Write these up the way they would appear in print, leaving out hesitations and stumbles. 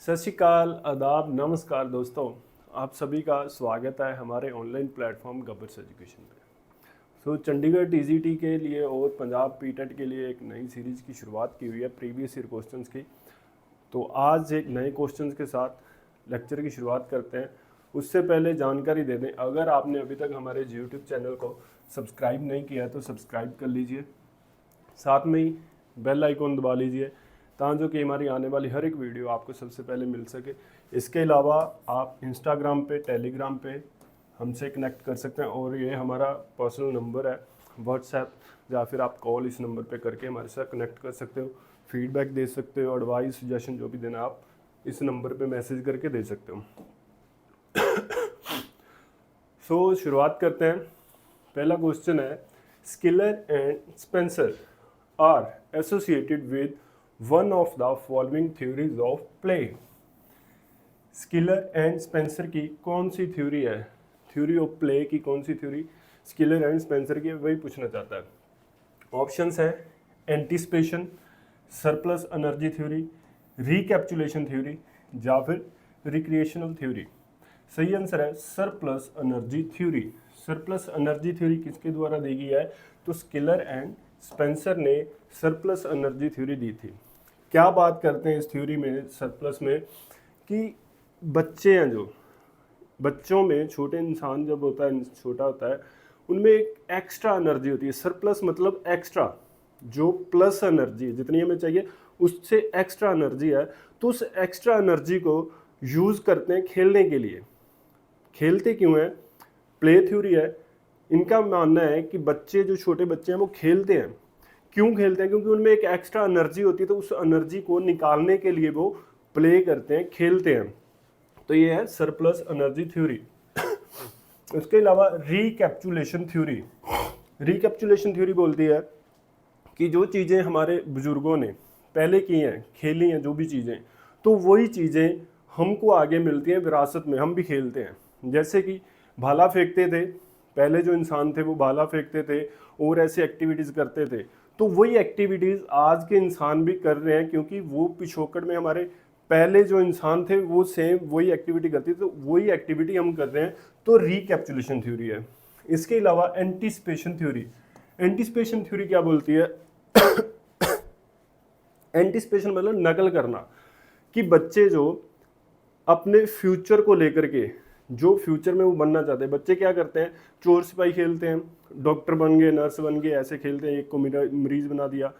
सत श्री अकाल, आदाब, नमस्कार दोस्तों। आप सभी का स्वागत है हमारे ऑनलाइन प्लेटफॉर्म गबर्स एजुकेशन पे। चंडीगढ़ टीजीटी के लिए और पंजाब पीटेट के लिए एक नई सीरीज़ की शुरुआत की हुई है प्रीवियस ईयर क्वेश्चंस की। तो आज एक नए क्वेश्चंस के साथ लेक्चर की शुरुआत करते हैं। उससे पहले जानकारी दे दें, अगर आपने अभी तक हमारे यूट्यूब चैनल को सब्सक्राइब नहीं किया है तो सब्सक्राइब कर लीजिए, साथ में ही बेल आइकॉन दबा लीजिए ताकि कि हमारी आने वाली हर एक वीडियो आपको सबसे पहले मिल सके। इसके अलावा आप इंस्टाग्राम पे, टेलीग्राम पे हमसे कनेक्ट कर सकते हैं और ये हमारा पर्सनल नंबर है व्हाट्सएप, या फिर आप कॉल इस नंबर पे करके हमारे साथ कनेक्ट कर सकते हो, फीडबैक दे सकते हो, एडवाइस सजेशन जो भी देना आप इस नंबर पे मैसेज करके दे सकते हो। शुरुआत करते हैं। पहला क्वेश्चन है, Schiller and Spencer are associated with one of the following theories of play. Schiller and Spencer की कौन सी थ्योरी है? थ्योरी ऑफ प्ले की कौन सी थ्योरी स्किलर एंड स्पेंसर की, वही पूछना चाहता है। ऑप्शंस है anticipation, surplus energy theory, recapitulation theory या फिर रिक्रिएशनल थ्योरी। सही आंसर है surplus energy theory. Surplus energy theory किसके द्वारा दी गई है? तो स्किलर एंड स्पेंसर ने सरप्लस एनर्जी थ्योरी दी थी। क्या बात करते हैं इस थ्योरी में, सरप्लस में, कि बच्चे हैं जो बच्चों में, छोटे इंसान जब होता है, छोटा होता है, उनमें एक एक्स्ट्रा एनर्जी होती है। सरप्लस मतलब एक्स्ट्रा, जो प्लस एनर्जी जितनी हमें चाहिए उससे एक्स्ट्रा एनर्जी है, तो उस एक्स्ट्रा एनर्जी को यूज़ करते हैं खेलने के लिए। खेलते क्यों हैं? प्ले थ्योरी है। इनका मानना है कि बच्चे, जो छोटे बच्चे हैं, वो खेलते हैं। क्यों खेलते हैं? क्योंकि उनमें एक एक्स्ट्रा एनर्जी होती है, तो उस एनर्जी को निकालने के लिए वो प्ले करते हैं, खेलते हैं। तो ये है सरप्लस एनर्जी थ्योरी। उसके अलावा रिकैप्चुलेशन थ्योरी। रिकैप्चुलेशन थ्योरी बोलती है कि जो चीज़ें हमारे बुजुर्गों ने पहले की हैं, खेली हैं, जो भी चीज़ें, तो वही चीज़ें हमको आगे मिलती हैं विरासत में, हम भी खेलते हैं। जैसे कि भाला फेंकते थे, पहले जो इंसान थे वो भाला फेंकते थे और ऐसी एक्टिविटीज़ करते थे, तो वही एक्टिविटीज़ आज के इंसान भी कर रहे हैं, क्योंकि वो पिछोकड़ में हमारे पहले जो इंसान थे वो सेम वही एक्टिविटी करते थे, तो वही एक्टिविटी हम कर रहे हैं। तो रिकैप्चुलेशन थ्योरी है। इसके अलावा एंटीसिपेशन थ्योरी। एंटीसिपेशन थ्योरी क्या बोलती है? एंटीसिपेशन मतलब नकल करना, कि बच्चे जो अपने फ्यूचर को लेकर के, जो फ्यूचर में वो बनना चाहते हैं, बच्चे क्या करते हैं? चोर सिपाही खेलते हैं, डॉक्टर बन गए, नर्स बन गए, ऐसे खेलते हैं, एक को मरीज बना दिया,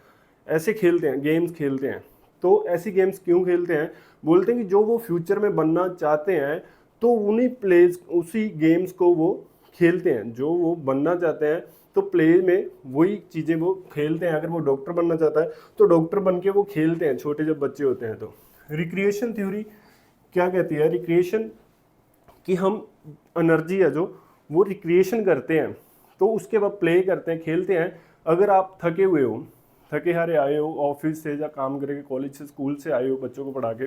ऐसे खेलते हैं, गेम्स खेलते हैं। तो ऐसी गेम्स क्यों खेलते हैं? बोलते हैं कि जो वो फ्यूचर में बनना चाहते हैं, तो उन्हीं प्लेज, उसी गेम्स को वो खेलते हैं। जो वो बनना चाहते हैं तो प्ले में वही चीज़ें वो खेलते हैं। अगर वो डॉक्टर बनना चाहता है तो डॉक्टर बन के वो खेलते हैं, छोटे जब बच्चे होते हैं। तो रिक्रिएशन थ्योरी क्या कहती है? रिक्रिएशन कि हम एनर्जी है जो, वो रिक्रिएशन करते हैं, तो उसके बाद प्ले करते हैं, खेलते हैं। अगर आप थके हुए हो, थके हारे आए हो ऑफिस से या काम करके, कॉलेज से, स्कूल से आए हो, बच्चों को पढ़ा के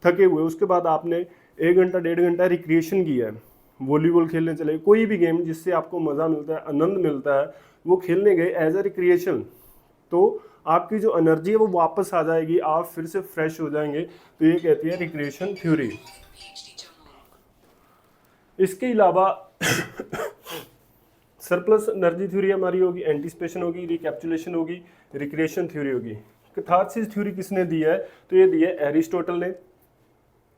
थके हुए, उसके बाद आपने 1 घंटा 1.5 घंटा रिक्रिएशन किया है, वॉलीबॉल खेलने चले, कोई भी गेम जिससे आपको मज़ा मिलता है, आनंद मिलता है, वो खेलने गए एज ए रिक्रिएशन, तो आपकी जो एनर्जी है वो वापस आ जाएगी, आप फिर से फ्रेश हो जाएंगे। तो ये कहती है रिक्रिएशन थ्योरी। इसके अलावा सरप्लस एनर्जी थ्योरी हमारी होगी, एंटीसिपेशन होगी, रिकैप्चुलेशन होगी, रिक्रिएशन थ्योरी होगी। कैथारसिस थ्योरी किसने दी है? तो ये दी है एरिस्टोटल ने।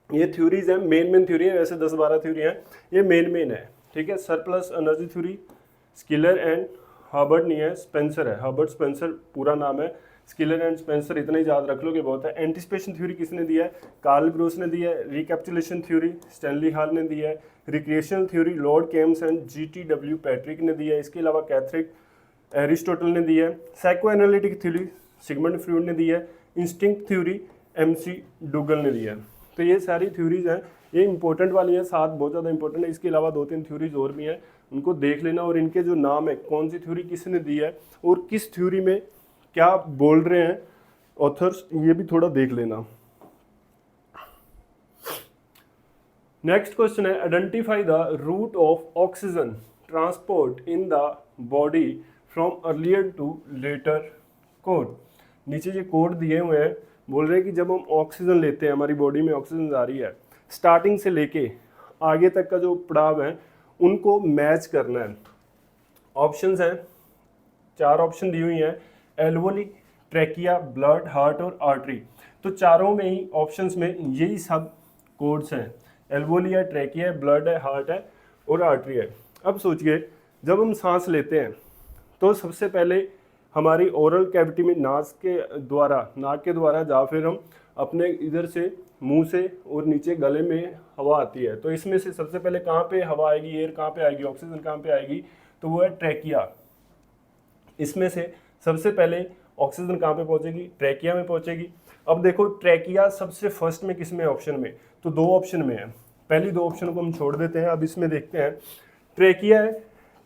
ये थ्योरीज हैं, मेन थ्योरी है, वैसे 10-12 थ्योरी हैं, ये मेन है, ठीक है। Surplus energy theory Schiller and Herbert नहीं है, स्पेंसर है, हर्बर्ट स्पेंसर पूरा नाम है। स्किलर एंड स्पेंसर इतना ही याद रख लोगे बहुत है। एंटीसिपेशन थ्योरी किसने दिया है? कार्ल ग्रोस ने दिया है। रिकैप्चुलेशन थ्योरी स्टैनली हॉल ने दिया है। Recreational theory Lord Kemps and GTW Patrick ने दिया है। इसके अलावा कैथरिक एरिस्टोटल ने दिया है। Psychoanalytic theory Sigmund Freud ने दिया है। इंस्टिंक्ट थ्योरी MC डुगल ने दिया है। तो ये सारी थ्योरीज हैं, ये इंपॉर्टेंट वाली है, 7 बहुत ज़्यादा इंपॉर्टेंट है। इसके अलावा 2-3 थ्योरीज और भी हैं, उनको देख लेना, और इनके जो नाम है, कौन सी थ्योरी किसने दी है और किस थ्योरी में क्या बोल रहे हैं ऑथर्स, ये भी थोड़ा देख लेना। नेक्स्ट क्वेश्चन है, identify the route of oxygen transport in the body from earlier to letter code. नीचे ये कोड दिए हुए हैं, बोल रहे हैं कि जब हम ऑक्सीजन लेते हैं, हमारी बॉडी में ऑक्सीजन जा रही है, स्टार्टिंग से लेके आगे तक का जो पड़ाव है उनको मैच करना है। ऑप्शंस हैं, 4 ऑप्शन दी हुई हैं, एल्वोली, ट्रैकिया, ब्लड, हार्ट और आर्टरी। तो चारों में ही ऑप्शंस में यही सब कोड्स हैं, एल्वोली है, ट्रैकिया है, ब्लड है, हार्ट है और आर्टरी है। अब सोचिए, जब हम सांस लेते हैं तो सबसे पहले हमारी ओरल कैविटी में नाक के द्वारा या फिर हम अपने इधर से मुंह से और नीचे गले में हवा आती है। तो इसमें से सबसे पहले कहाँ पे हवा आएगी, एयर कहाँ पे आएगी, ऑक्सीजन कहाँ पे आएगी, तो वो है ट्रैकिया। इसमें से सबसे पहले ऑक्सीजन कहाँ पे पहुंचेगी, ट्रैकिया में पहुंचेगी। अब देखो ट्रैकिया सबसे फर्स्ट में किस में ऑप्शन में, तो 2 ऑप्शन में है। पहली 2 ऑप्शन को हम छोड़ देते हैं, अब इसमें देखते हैं। ट्रैकिया है,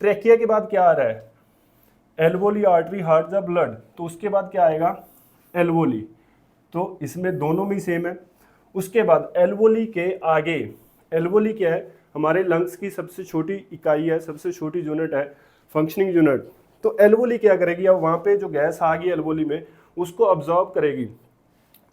ट्रैकिया के बाद क्या आ रहा है, एल्वोली, आर्टरी, हार्ट या ब्लड, तो उसके बाद क्या आएगा, एल्वोली। तो इसमें दोनों में सेम है। उसके बाद एल्वोली के आगे, एल्वोली क्या है, हमारे लंग्स की सबसे छोटी इकाई है, सबसे छोटी यूनिट है, फंक्शनिंग यूनिट। तो एल्वोली क्या करेगी, अब वहाँ पे जो गैस आ गई एल्वोली में उसको अब्जॉर्ब करेगी,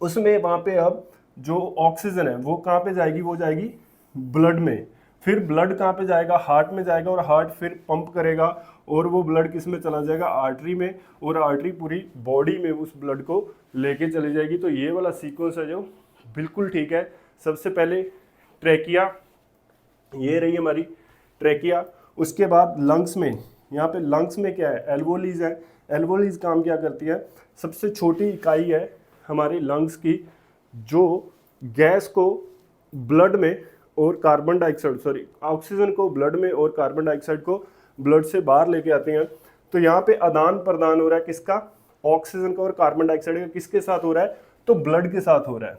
उसमें वहाँ पे अब जो ऑक्सीजन है वो कहाँ पे जाएगी, वो जाएगी ब्लड में। फिर ब्लड कहाँ पे जाएगा, हार्ट में जाएगा और हार्ट फिर पंप करेगा और वो ब्लड किस में चला जाएगा, आर्टरी में, और आर्टरी पूरी बॉडी में उस ब्लड को लेके चली जाएगी। तो ये वाला सीक्वेंस है जो बिल्कुल ठीक है। सबसे पहले ट्रैकिया, ये रही हमारी ट्रैकिया। उसके बाद लंग्स में, यहाँ पे लंग्स में क्या है, एल्वोलीज है। एल्वोलीज काम क्या करती है, सबसे छोटी इकाई है हमारे लंग्स की, जो गैस को ब्लड में और कार्बन डाइऑक्साइड ऑक्सीजन को ब्लड में और कार्बन डाइऑक्साइड को ब्लड से बाहर लेके आते हैं। तो यहाँ पे आदान प्रदान हो रहा है किसका, ऑक्सीजन का और कार्बन डाइऑक्साइड का, किसके साथ हो रहा है, तो ब्लड के साथ हो रहा है।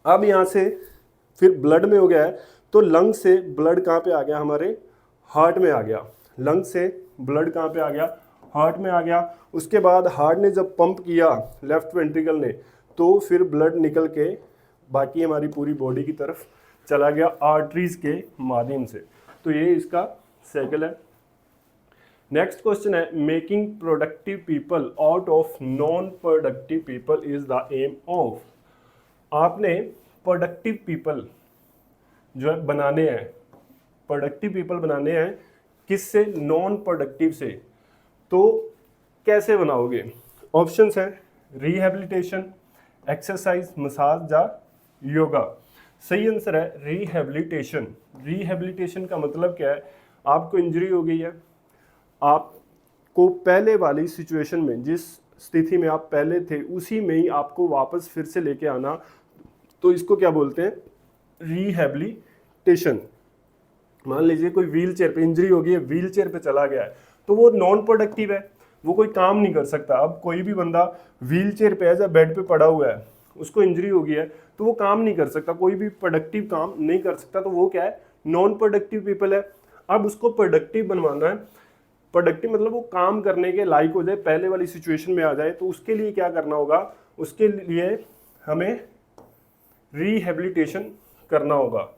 अब यहाँ से फिर ब्लड में हो गया है, तो लंग से ब्लड कहाँ पे आ गया, हमारे हार्ट में आ गया। लंग से ब्लड कहाँ पे आ गया, हार्ट में आ गया। उसके बाद हार्ट ने जब पंप किया लेफ्ट वेंट्रिकल ने, तो फिर ब्लड निकल के बाकी हमारी पूरी बॉडी की तरफ चला गया आर्टरीज के माध्यम से। तो ये इसका साइकिल है। नेक्स्ट क्वेश्चन है, making productive people out of non productive people is the aim of. आपने प्रोडक्टिव पीपल जो है बनाने हैं, प्रोडक्टिव पीपल बनाने हैं किससे, नॉन प्रोडक्टिव से। तो कैसे बनाओगे, ऑप्शंस हैं, रिहैबिलिटेशन, एक्सरसाइज, मसाज या योगा। सही आंसर है रिहैबिलिटेशन। रिहैबिलिटेशन का मतलब क्या है, आपको इंजरी हो गई है, आपको पहले वाली सिचुएशन में, जिस स्थिति में आप पहले थे उसी में ही आपको वापस फिर से लेके आना, तो इसको क्या बोलते हैं, रिहैबिलिटेशन। मान लीजिए कोई व्हील चेयर पे इंजरी हो गई है, व्हील चेयर पे चला गया है, तो वो नॉन प्रोडक्टिव है, वो कोई काम नहीं कर सकता। अब कोई भी बंदा व्हील चेयर पे है या बेड पे पड़ा हुआ है, उसको इंजरी हो गई है, तो वो काम नहीं कर सकता, कोई भी प्रोडक्टिव काम नहीं कर सकता, तो वो क्या है, नॉन प्रोडक्टिव पीपल है। अब उसको प्रोडक्टिव बनवाना है, प्रोडक्टिव मतलब वो काम करने के लायक हो जाए, पहले वाली सिचुएशन में आ जाए। तो उसके लिए क्या करना होगा, उसके लिए हमें रिहैबिलिटेशन करना होगा।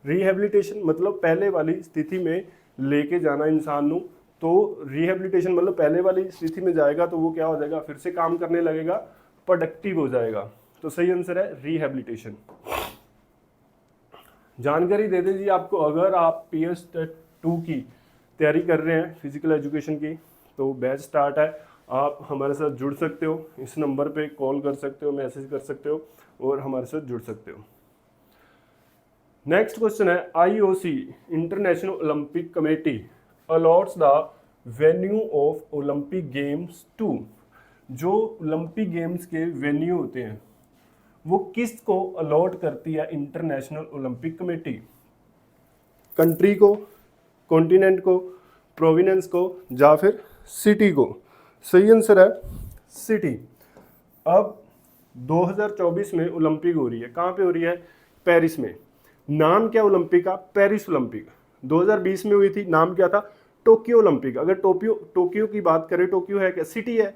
रिहैबिलिटेशन मतलब पहले वाली स्थिति में लेके जाना इंसान को। तो रिहैबिलिटेशन मतलब पहले वाली स्थिति में जाएगा तो वो क्या हो जाएगा, फिर से काम करने लगेगा, प्रोडक्टिव हो जाएगा। तो सही आंसर है रिहैबिलिटेशन। जानकारी दे दें जी आपको, अगर आप PS2 की तैयारी कर रहे हैं फिजिकल एजुकेशन की, तो बैच स्टार्ट है, आप हमारे साथ जुड़ सकते हो, इस नंबर पे कॉल कर सकते हो, मैसेज कर सकते हो और हमारे साथ जुड़ सकते हो। नेक्स्ट क्वेश्चन है, IOC International Olympic Committee allots the venue of Olympic games to. जो ओलंपिक गेम्स के वेन्यू होते हैं वो किस को अलॉट करती है इंटरनेशनल ओलंपिक कमेटी, कंट्री को, कॉन्टिनेंट को, प्रोविनेंस को या फिर सिटी को। सही आंसर है सिटी। अब 2024 में ओलंपिक हो रही है, कहाँ पे हो रही है, पेरिस में। नाम क्या ओलंपिक का, पेरिस ओलंपिक। 2020 में हुई थी, नाम क्या था, टोक्यो ओलंपिक। अगर टोक्यो की बात करें, टोक्यो है क्या, सिटी है,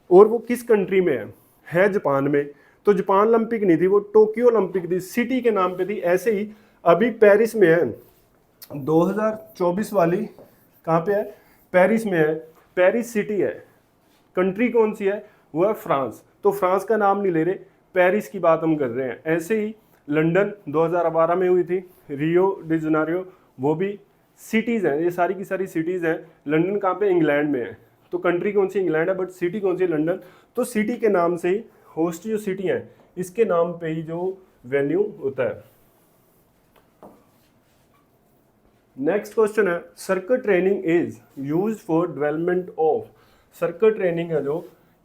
और वो किस कंट्री में है जापान में। तो जापान ओलंपिक नहीं थी, वो टोक्यो ओलंपिक थी, सिटी के नाम पे थी। ऐसे ही अभी पेरिस में है, 2024 वाली कहाँ पे है, पेरिस में है, पेरिस सिटी है। कंट्री कौन सी है, वो है फ्रांस। तो फ्रांस का नाम नहीं ले रहे, पेरिस की बात हम कर रहे हैं। ऐसे ही लंदन 2012 में हुई थी, रियो डी जेनेरियो, वो भी सिटीज़ हैं, ये सारी की सारी सिटीज़ हैं। लंदन कहाँ पे? इंग्लैंड में है। तो कंट्री कौन सी? इंग्लैंड है, बट सिटी कौन सी? लंदन। तो सिटी के नाम से ही, होस्ट जो सिटी है इसके नाम पे ही जो वेन्यू होता है। नेक्स्ट क्वेश्चन है, circuit training is used for development of. Circuit training है जो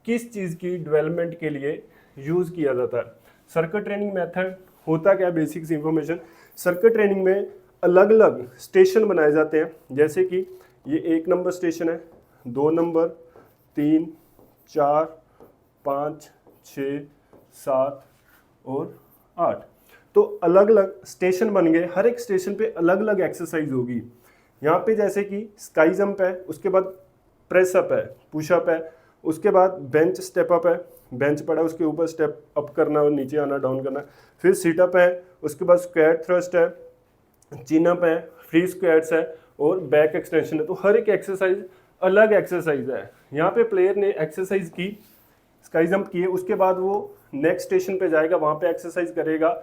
किस चीज़ की डेवलपमेंट के लिए यूज़ किया जाता है। सर्किट ट्रेनिंग मेथड होता क्या? Basics information. सर्किट ट्रेनिंग में अलग अलग स्टेशन बनाए जाते हैं, जैसे कि ये 1 नंबर स्टेशन है, 2 नंबर, 3, 4, 5, 6, 7 और 8। तो अलग अलग स्टेशन बन गए, हर एक स्टेशन पे अलग अलग एक्सरसाइज होगी। यहाँ पे जैसे कि स्काई जंप है, उसके बाद प्रेस अप है, पुशअप है, उसके बाद बेंच स्टेप अप है, बेंच पड़ा उसके ऊपर स्टेप अप करना और नीचे आना, डाउन करना, फिर सीट अप है, उसके बाद स्क्वाट थ्रस्ट है, चिन अप है, फ्री स्क्वाट्स है और बैक एक्सटेंशन है। तो हर एक एक्सरसाइज अलग एक्सरसाइज है। यहाँ पे प्लेयर ने एक्सरसाइज की, स्काई जंप किए, उसके बाद वो नेक्स्ट स्टेशन पे जाएगा, वहाँ पे एक्सरसाइज करेगा,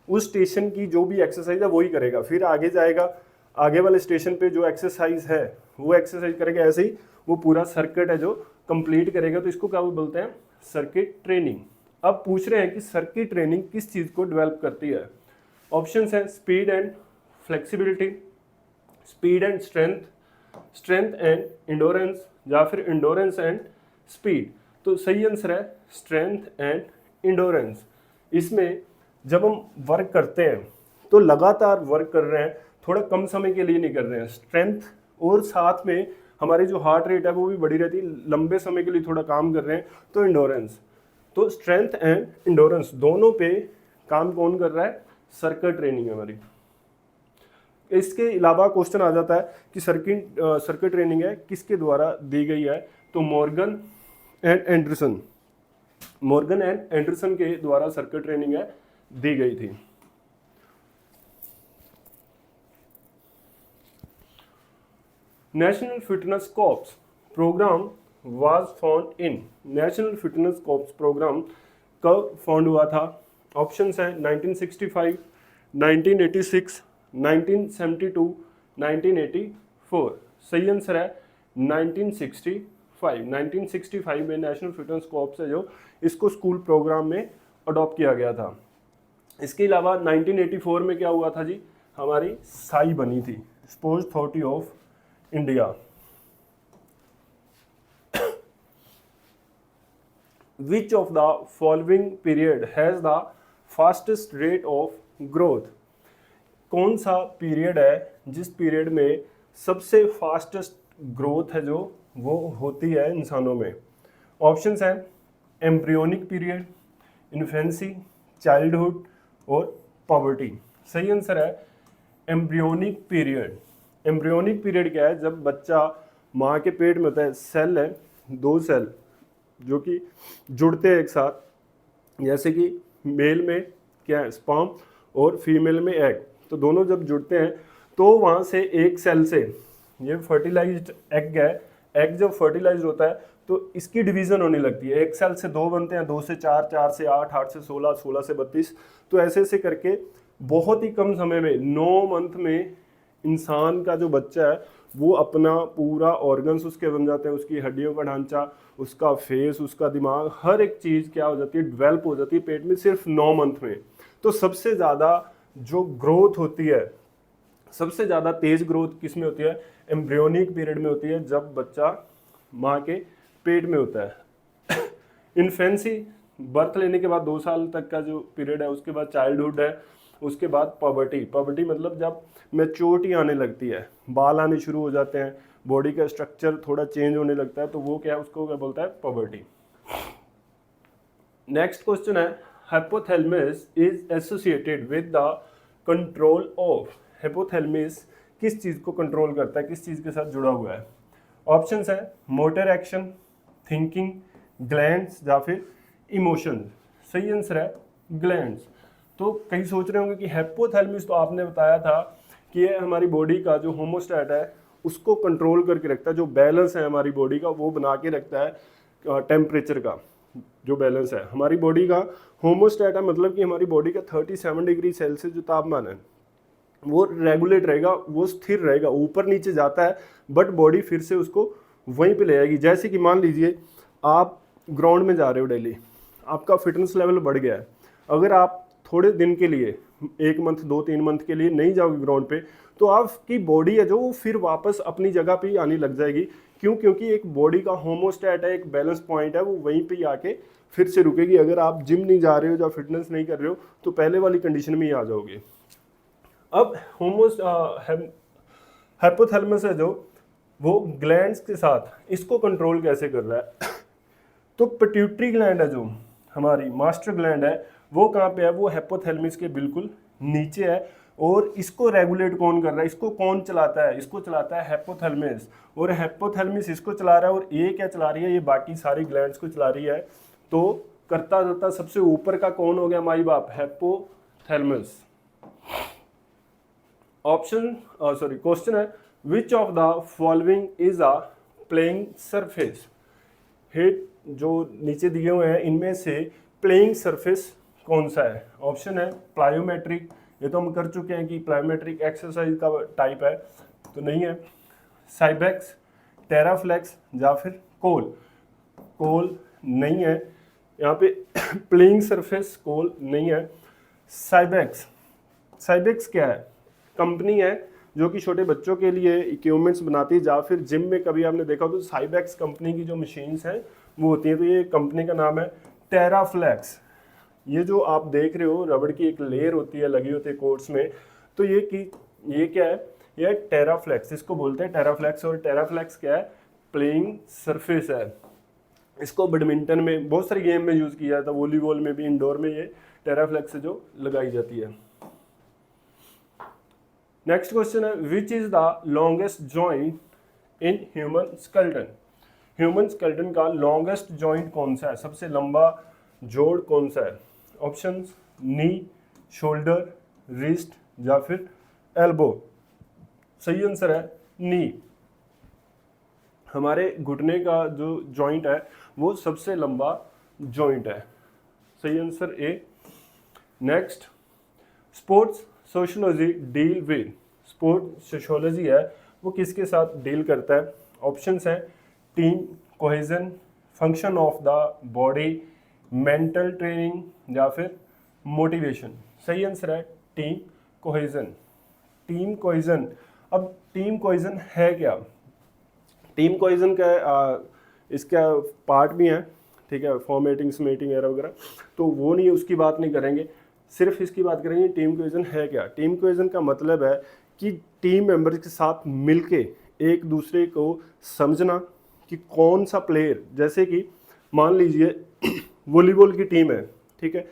उस स्टेशन की जो भी एक्सरसाइज है वही करेगा, फिर आगे जाएगा, आगे वाले स्टेशन पे जो एक्सरसाइज है वो एक्सरसाइज करेगा। ऐसे ही वो पूरा सर्किट है जो कंप्लीट करेगा। तो इसको क्या बोलते हैं? Circuit training. अब पूछ रहे हैं कि सर्किट ट्रेनिंग किस चीज़ को डेवलप करती है। ऑप्शंस हैं speed and flexibility, speed and strength, strength and endurance, या फिर इंडोरेंस एंड स्पीड। तो सही आंसर है स्ट्रेंथ एंड इंडोरेंस। इसमें जब हम वर्क करते हैं तो लगातार वर्क कर रहे हैं, थोड़ा कम समय के लिए नहीं कर रहे हैं। स्ट्रेंथ और साथ में हमारी जो हार्ट रेट है वो भी बढ़ी रहती है, लंबे समय के लिए थोड़ा काम कर रहे हैं, तो इंडोरेंस। तो स्ट्रेंथ एंड इंडोरेंस दोनों पे काम कौन कर रहा है? सर्किट ट्रेनिंग हमारी। इसके अलावा क्वेश्चन आ जाता है कि सर्किट ट्रेनिंग है किसके द्वारा दी गई है। तो Morgan and Anderson, Morgan and Anderson के द्वारा सर्किट ट्रेनिंग है दी गई थी। National Fitness Corps Programme was found in. National Fitness Corps Programme कब फाउंड हुआ था? ऑप्शंस हैं 1965, 1986, 1972, 1984। सही आंसर है 1965। 1965 में नेशनल फिटनेस कॉर्प्स है जो इसको स्कूल प्रोग्राम में अडॉप्ट किया गया था। इसके अलावा 1984 में क्या हुआ था जी? हमारी साई बनी थी, sports authority of India. Which of the following period has the fastest rate of growth? कौन सा पीरियड है जिस पीरियड में सबसे फास्टेस्ट ग्रोथ है जो वो होती है इंसानों में? ऑप्शंस हैं एम्ब्रियोनिक पीरियड, इन्फेंसी, चाइल्डहुड और पॉवर्टी। सही आंसर है एम्ब्रियोनिक पीरियड। एम्ब्रियोनिक पीरियड क्या है? जब बच्चा माँ के पेट में होता है, सेल है, 2 सेल जो कि जुड़ते हैं एक साथ, जैसे कि मेल में क्या है? स्पर्म और फीमेल में एग। तो दोनों जब जुड़ते हैं तो वहाँ से एक सेल से, ये फर्टिलाइज्ड एग है, एग जब फर्टिलाइज्ड होता है तो इसकी डिवीज़न होने लगती है। एक सेल से 2 बनते हैं, 2 से 4, 4 से 8, 8 से 16, 16 से 32। तो ऐसे ऐसे करके बहुत ही कम समय में 9 मंथ में इंसान का जो बच्चा है वो अपना पूरा ऑर्गन्स उसके बन जाते हैं, उसकी हड्डियों का ढांचा, उसका फेस, उसका दिमाग, हर एक चीज़ क्या हो जाती है? डेवलप हो जाती है पेट में सिर्फ 9 मंथ में। तो सबसे ज़्यादा जो ग्रोथ होती है, सबसे ज़्यादा तेज़ ग्रोथ किस में होती है? एम्ब्रियोनिक पीरियड में होती है, जब बच्चा माँ के पेट में होता है। इन्फेंसी बर्थ लेने के बाद 2 साल तक का जो पीरियड है, उसके बाद चाइल्डहुड है, उसके बाद पॉवर्टी। पॉवर्टी मतलब जब मैच्योरिटी आने लगती है, बाल आने शुरू हो जाते हैं, बॉडी का स्ट्रक्चर थोड़ा चेंज होने लगता है, तो वो क्या है? उसको क्या बोलता है? पॉवर्टी। नेक्स्ट क्वेश्चन है hypothalamus is associated with the control of. Hypothalamus किस चीज़ को कंट्रोल करता है, किस चीज़ के साथ जुड़ा हुआ है? ऑप्शंस है मोटर एक्शन, थिंकिंग, ग्लैंड्स या फिर इमोशन। सही आंसर है ग्लैंड्स। तो कई सोच रहे होंगे कि हाइपोथैलेमस तो आपने बताया था कि ये हमारी बॉडी का जो होमोस्टैट है उसको कंट्रोल करके रखता है, जो बैलेंस है हमारी बॉडी का वो बना के रखता है टेम्परेचर का। जो बैलेंस है। हमारी बॉडी का होमोस्टैट है, मतलब कि हमारी बॉडी का 37 डिग्री सेल्सियस जो तापमान है वो रेगुलेट रहेगा, वो स्थिर रहेगा, ऊपर नीचे जाता है बट बॉडी फिर से उसको वहीं पे ले आएगी। जैसे कि मान लीजिए आप ग्राउंड में जा रहे हो डेली, आपका फिटनेस लेवल बढ़ गया है, अगर आप थोड़े दिन के लिए 1 मंथ 2-3 मंथ के लिए नहीं जाओगे ग्राउंड पे, तो आपकी बॉडी है जो वो फिर वापस अपनी जगह पे ही आने लग जाएगी। क्यों? क्योंकि एक बॉडी का होमोस्टैट है, एक बैलेंस पॉइंट है, वो वहीं पे ही आके फिर से रुकेगी। अगर आप जिम नहीं जा रहे हो या फिटनेस नहीं कर रहे हो तो पहले वाली कंडीशन में ही आ जाओगे। अब हाइपोथैलेमस है जो, वो ग्लैंड्स के साथ इसको कंट्रोल कैसे कर रहा है? तो पिट्यूटरी ग्लैंड है जो हमारी मास्टर ग्लैंड है, वो कहाँ पे है? वो हाइपोथैलेमस के बिल्कुल नीचे है। और इसको रेगुलेट कौन कर रहा है? इसको कौन चलाता है? इसको चलाता है हाइपोथैलेमस। और हाइपोथैलेमस इसको चला रहा है, और ये क्या चला रही है? ये बाकी सारी ग्लैंड्स को चला रही है। तो करता करता सबसे ऊपर का कौन हो गया माई बाप? हाइपोथैलेमस। क्वेश्चन है विच of the following is a playing surface? Head जो नीचे दिए हुए हैं इनमें से प्लेइंग सरफेस कौन सा है? ऑप्शन है प्लायोमेट्रिक, ये तो हम कर चुके हैं कि प्लायोमेट्रिक एक्सरसाइज का टाइप है, तो नहीं है। साइबेक्स, टेराफ्लेक्स या फिर कोल? कोल नहीं है यहाँ पे। प्लेइंग सरफेस कोल नहीं है। साइबेक्स, साइबेक्स क्या है? कंपनी है जो कि छोटे बच्चों के लिए इक्विपमेंट्स बनाती है, या फिर जिम में कभी आपने देखा हो तो साइबेक्स कंपनी की जो मशीन्स हैं वो होती हैं। तो ये कंपनी का नाम है टेराफ्लेक्स। ये जो आप देख रहे हो रबड़ की एक लेयर होती है, लगी होती है कोर्स में, तो ये क्या है? ये टेराफ्लेक्स, इसको बोलते हैं टेराफ्लेक्स। और टेराफ्लेक्स क्या है? प्लेइंग सरफेस है। इसको बैडमिंटन में बहुत सारी गेम में यूज़ किया जाता है, वॉलीबॉल में भी, इंडोर में ये टेराफ्लेक्स जो लगाई जाती है। नेक्स्ट क्वेश्चन है which is the longest joint in human skeleton? Human skeleton का लॉन्गेस्ट जॉइंट कौन सा है? सबसे लंबा जोड़ कौन सा है? ऑप्शंस नी, शोल्डर, रिस्ट या फिर एल्बो। सही आंसर है नी। हमारे घुटने का जो जॉइंट है वो सबसे लंबा जॉइंट है। सही answer A. Next, sports sociology deal with, sports sociology है वो किसके साथ डील करता है? ऑप्शंस हैं team cohesion, function of the body, mental training या फिर मोटिवेशन। सही आंसर है टीम कोहेजन। Team cohesion. अब टीम कोहेजन है क्या? टीम कोहेजन का इसका पार्ट भी है, ठीक है, फॉर्मेटिंग, स्मेटिंग वगैरह, तो वो नहीं, उसकी बात नहीं करेंगे, सिर्फ इसकी बात करेंगे टीम कोहेजन है क्या। टीम कोहेजन का मतलब है कि टीम मेंबर्स के साथ मिलके एक दूसरे को समझना कि कौन सा प्लेयर, जैसे कि मान लीजिए वॉलीबॉल की टीम है, ठीक है,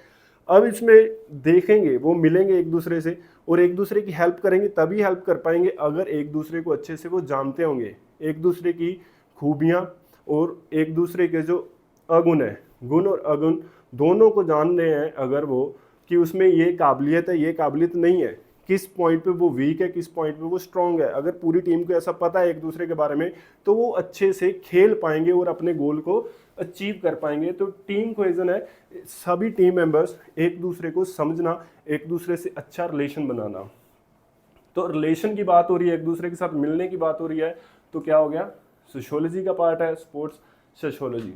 अब इसमें देखेंगे वो मिलेंगे एक दूसरे से और एक दूसरे की हेल्प करेंगे, तभी हेल्प कर पाएंगे अगर एक दूसरे को अच्छे से वो जानते होंगे, एक दूसरे की खूबियाँ और एक दूसरे के जो अगुण है, गुण और अगुण दोनों को जान रहे हैं अगर वो, कि उसमें ये काबिलियत है, ये काबिलियत नहीं है, किस पॉइंट पे वो वीक है, किस पॉइंट पे वो स्ट्रांग है, अगर पूरी टीम को ऐसा पता है एक दूसरे के बारे में तो वो अच्छे से खेल पाएंगे और अपने गोल को अचीव कर पाएंगे। तो टीम कोहेजन है सभी टीम मेंबर्स एक दूसरे को समझना, एक दूसरे से अच्छा रिलेशन बनाना। तो रिलेशन की बात हो रही है, एक दूसरे के साथ मिलने की बात हो रही है, तो क्या हो गया? सोशियोलॉजी का पार्ट है, sports sociology.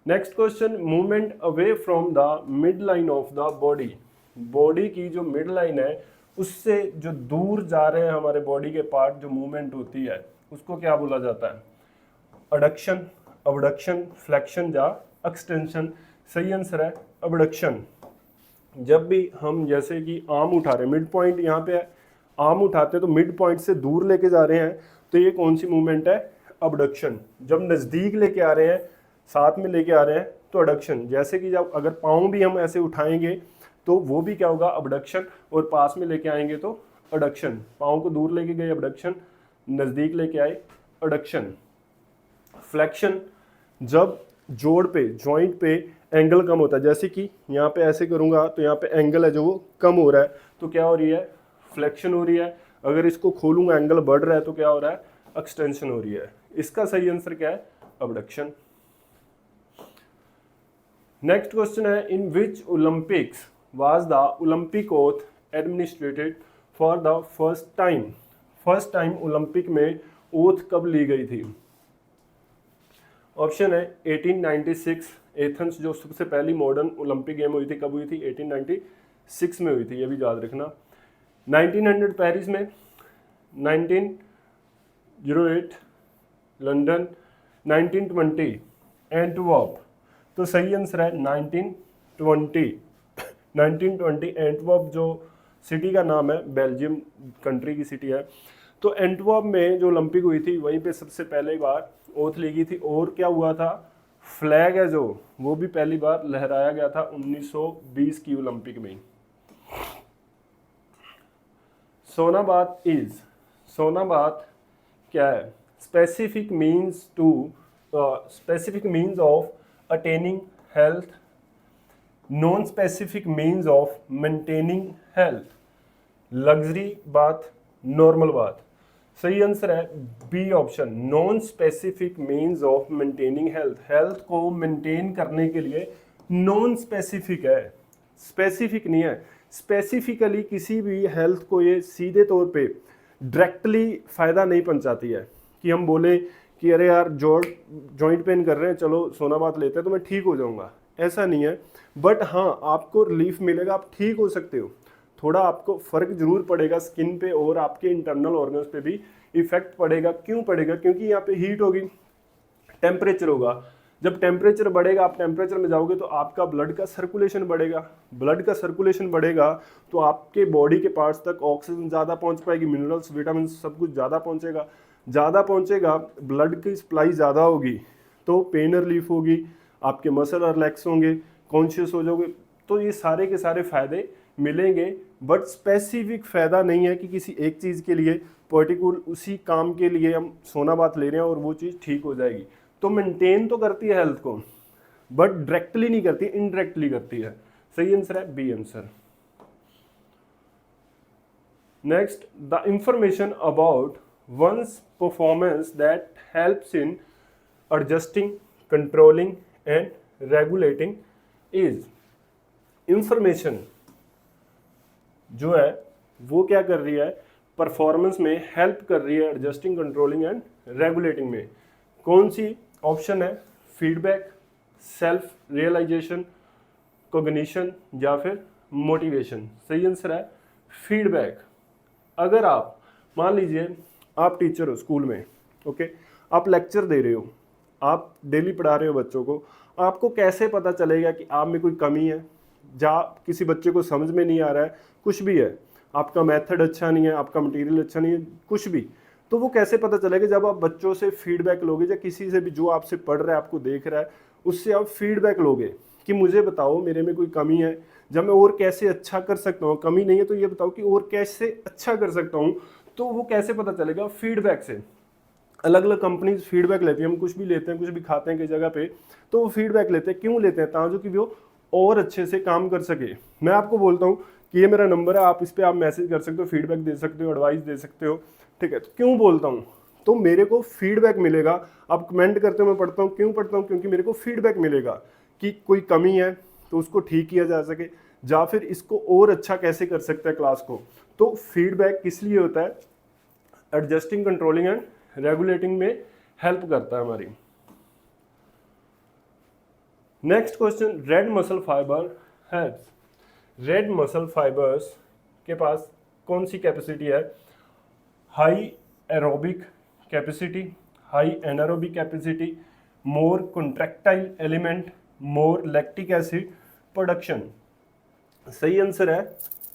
Next question, movement away from the mid line of the body. Body की जो मिड लाइन है उससे जो दूर जा रहे हैं हमारे बॉडी के पार्ट, जो मूवमेंट होती है उसको क्या बोला जाता है? अडक्शन, अबडक्शन, फ्लेक्शन या एक्सटेंशन। सही आंसर है अबडक्शन। जब भी हम जैसे कि आर्म उठा रहे हैं, मिड पॉइंट यहाँ पे है, आर्म उठाते हैं तो मिड पॉइंट से दूर लेके जा रहे हैं, तो ये कौन सी मूवमेंट है? अबडक्शन। जब नज़दीक लेके आ रहे हैं, साथ में लेके आ रहे हैं, तो अडक्शन। जैसे कि जब अगर पाँव भी हम ऐसे उठाएंगे तो वो भी क्या होगा? अबडक्शन। और पास में लेके आएंगे तो अडक्शन। पाँव को दूर लेके गए अबडक्शन, नज़दीक लेके आए अडक्शन। फ्लेक्शन, जब जोड़ पे, जॉइंट पे एंगल कम होता है, जैसे कि यहाँ पे ऐसे करूँगा तो यहाँ पे एंगल है जो वो कम हो रहा है, तो क्या हो रही है? फ्लेक्शन हो रही है। अगर इसको खोलूँगा एंगल बढ़ रहा है तो क्या हो रहा है? एक्सटेंशन हो रही है। इसका सही आंसर क्या है? अबडक्शन। नेक्स्ट क्वेश्चन है, in which Olympics was the Olympic oath administered for the first time? First time Olympic में ओथ कब ली गई थी? ऑप्शन है 1896, एथेंस जो सबसे पहली मॉडर्न ओलंपिक गेम हुई थी कब हुई थी? 1896 में हुई थी, ये भी याद रखना। 1900 पेरिस में, 1908 लंदन, 1920 एंटवर्प। तो सही आंसर है 1920। 1920 एंटवर्प जो सिटी का नाम है, बेल्जियम कंट्री की सिटी है। तो एंटवर्प में जो ओलंपिक हुई थी वहीं पे सबसे पहले बार ओथ ली गई थी। और क्या हुआ था, फ्लैग है जो वो भी पहली बार लहराया गया था 1920 की ओलंपिक में। सोनाबात क्या है? Specific means of attaining health, non specific means of maintaining health, luxury बात, नॉर्मल बात। सही आंसर है B option, non specific means of maintaining health. Health को मेंटेन करने के लिए नॉन स्पेसिफिक है, स्पेसिफिक नहीं है। स्पेसिफिकली किसी भी हेल्थ को ये सीधे तौर पे डायरेक्टली फ़ायदा नहीं पहुंचाती है कि हम बोले कि अरे यार जॉइंट पेन कर रहे हैं, चलो सोनाबात लेते हैं तो मैं ठीक हो जाऊंगा, ऐसा नहीं है। बट हाँ, आपको रिलीफ मिलेगा, आप ठीक हो सकते हो। थोड़ा आपको फ़र्क जरूर पड़ेगा स्किन पे और आपके इंटरनल ऑर्गन्स पे भी इफेक्ट पड़ेगा। क्यों पड़ेगा? क्योंकि यहाँ पे हीट होगी, टेम्परेचर होगा। जब टेम्परेचर बढ़ेगा, आप टेम्परेचर में जाओगे तो आपका ब्लड का सर्कुलेशन बढ़ेगा। ब्लड का सर्कुलेशन बढ़ेगा तो आपके बॉडी के पार्ट्स तक ऑक्सीजन ज़्यादा पहुँच पाएगी, मिनरल्स, विटामिन सब कुछ ज़्यादा पहुँचेगा। ब्लड की सप्लाई ज़्यादा होगी तो पेन रिलीफ होगी, आपके मसल रिलैक्स होंगे, कॉन्शियस हो जाओगे। तो ये सारे के सारे फायदे मिलेंगे। बट स्पेसिफिक फ़ायदा नहीं है कि किसी एक चीज़ के लिए पर्टिकुलर उसी काम के लिए हम सोनाबात ले रहे हैं और वो चीज़ ठीक हो जाएगी। तो मेंटेन तो करती है हेल्थ को, बट डायरेक्टली नहीं करती, इनडायरेक्टली करती है। सही आंसर है B answer. Next, the information about one's performance that helps in adjusting, controlling and regulating is. Information जो है वो क्या कर रही है? परफॉर्मेंस में हेल्प कर रही है, एडजस्टिंग, कंट्रोलिंग एंड रेगुलेटिंग में। कौन सी ऑप्शन है? फीडबैक, सेल्फ रियलाइजेशन, कॉग्निशन या फिर मोटिवेशन। सही आंसर है फीडबैक। अगर आप मान लीजिए आप टीचर हो स्कूल में, ओके, आप लेक्चर दे रहे हो, आप डेली पढ़ा रहे हो बच्चों को, आपको कैसे पता चलेगा कि आप में कोई कमी है, या किसी बच्चे को समझ में नहीं आ रहा है, कुछ भी है, आपका मेथड अच्छा नहीं है, आपका मटेरियल अच्छा नहीं है, कुछ भी, तो वो कैसे पता चलेगा? जब आप बच्चों से फीडबैक लोगे या किसी से भी जो आपसे पढ़ रहा है, आपको देख रहा है, उससे आप फीडबैक लोगे कि मुझे बताओ मेरे में कोई कमी है, जब मैं और कैसे अच्छा कर सकता हूँ। कमी नहीं है तो ये बताओ कि और कैसे अच्छा कर सकता हूँ। तो वो कैसे पता चलेगा? फीडबैक से। अलग अलग कंपनीज फीडबैक लेती हैं, हम कुछ भी लेते हैं, कुछ भी खाते हैं कई जगह पे, तो वो फीडबैक लेते हैं। क्यों लेते हैं? ताकि कि वो और अच्छे से काम कर सके। मैं आपको बोलता हूँ कि ये मेरा नंबर है, आप इस पर आप मैसेज कर सकते हो, फीडबैक दे सकते हो, एडवाइस दे सकते हो, ठीक है। तो क्यों बोलता हूँ? तो मेरे को फीडबैक मिलेगा। आप कमेंट करते हो, मैं पढ़ता हूँ। क्यों पढ़ता हूँ? क्योंकि मेरे को फीडबैक मिलेगा कि कोई कमी है तो उसको ठीक किया जा सके, या फिर इसको और अच्छा कैसे कर सकता है क्लास को। तो फीडबैक किस लिए होता है? एडजस्टिंग, कंट्रोलिंग एंड रेगुलेटिंग में हेल्प करता है हमारी। Next question, red muscle fibre helps. Red muscle fibres के पास कौन सी कैपेसिटी है? High aerobic capacity, high anaerobic capacity, more contractile element, more lactic acid production. सही आंसर है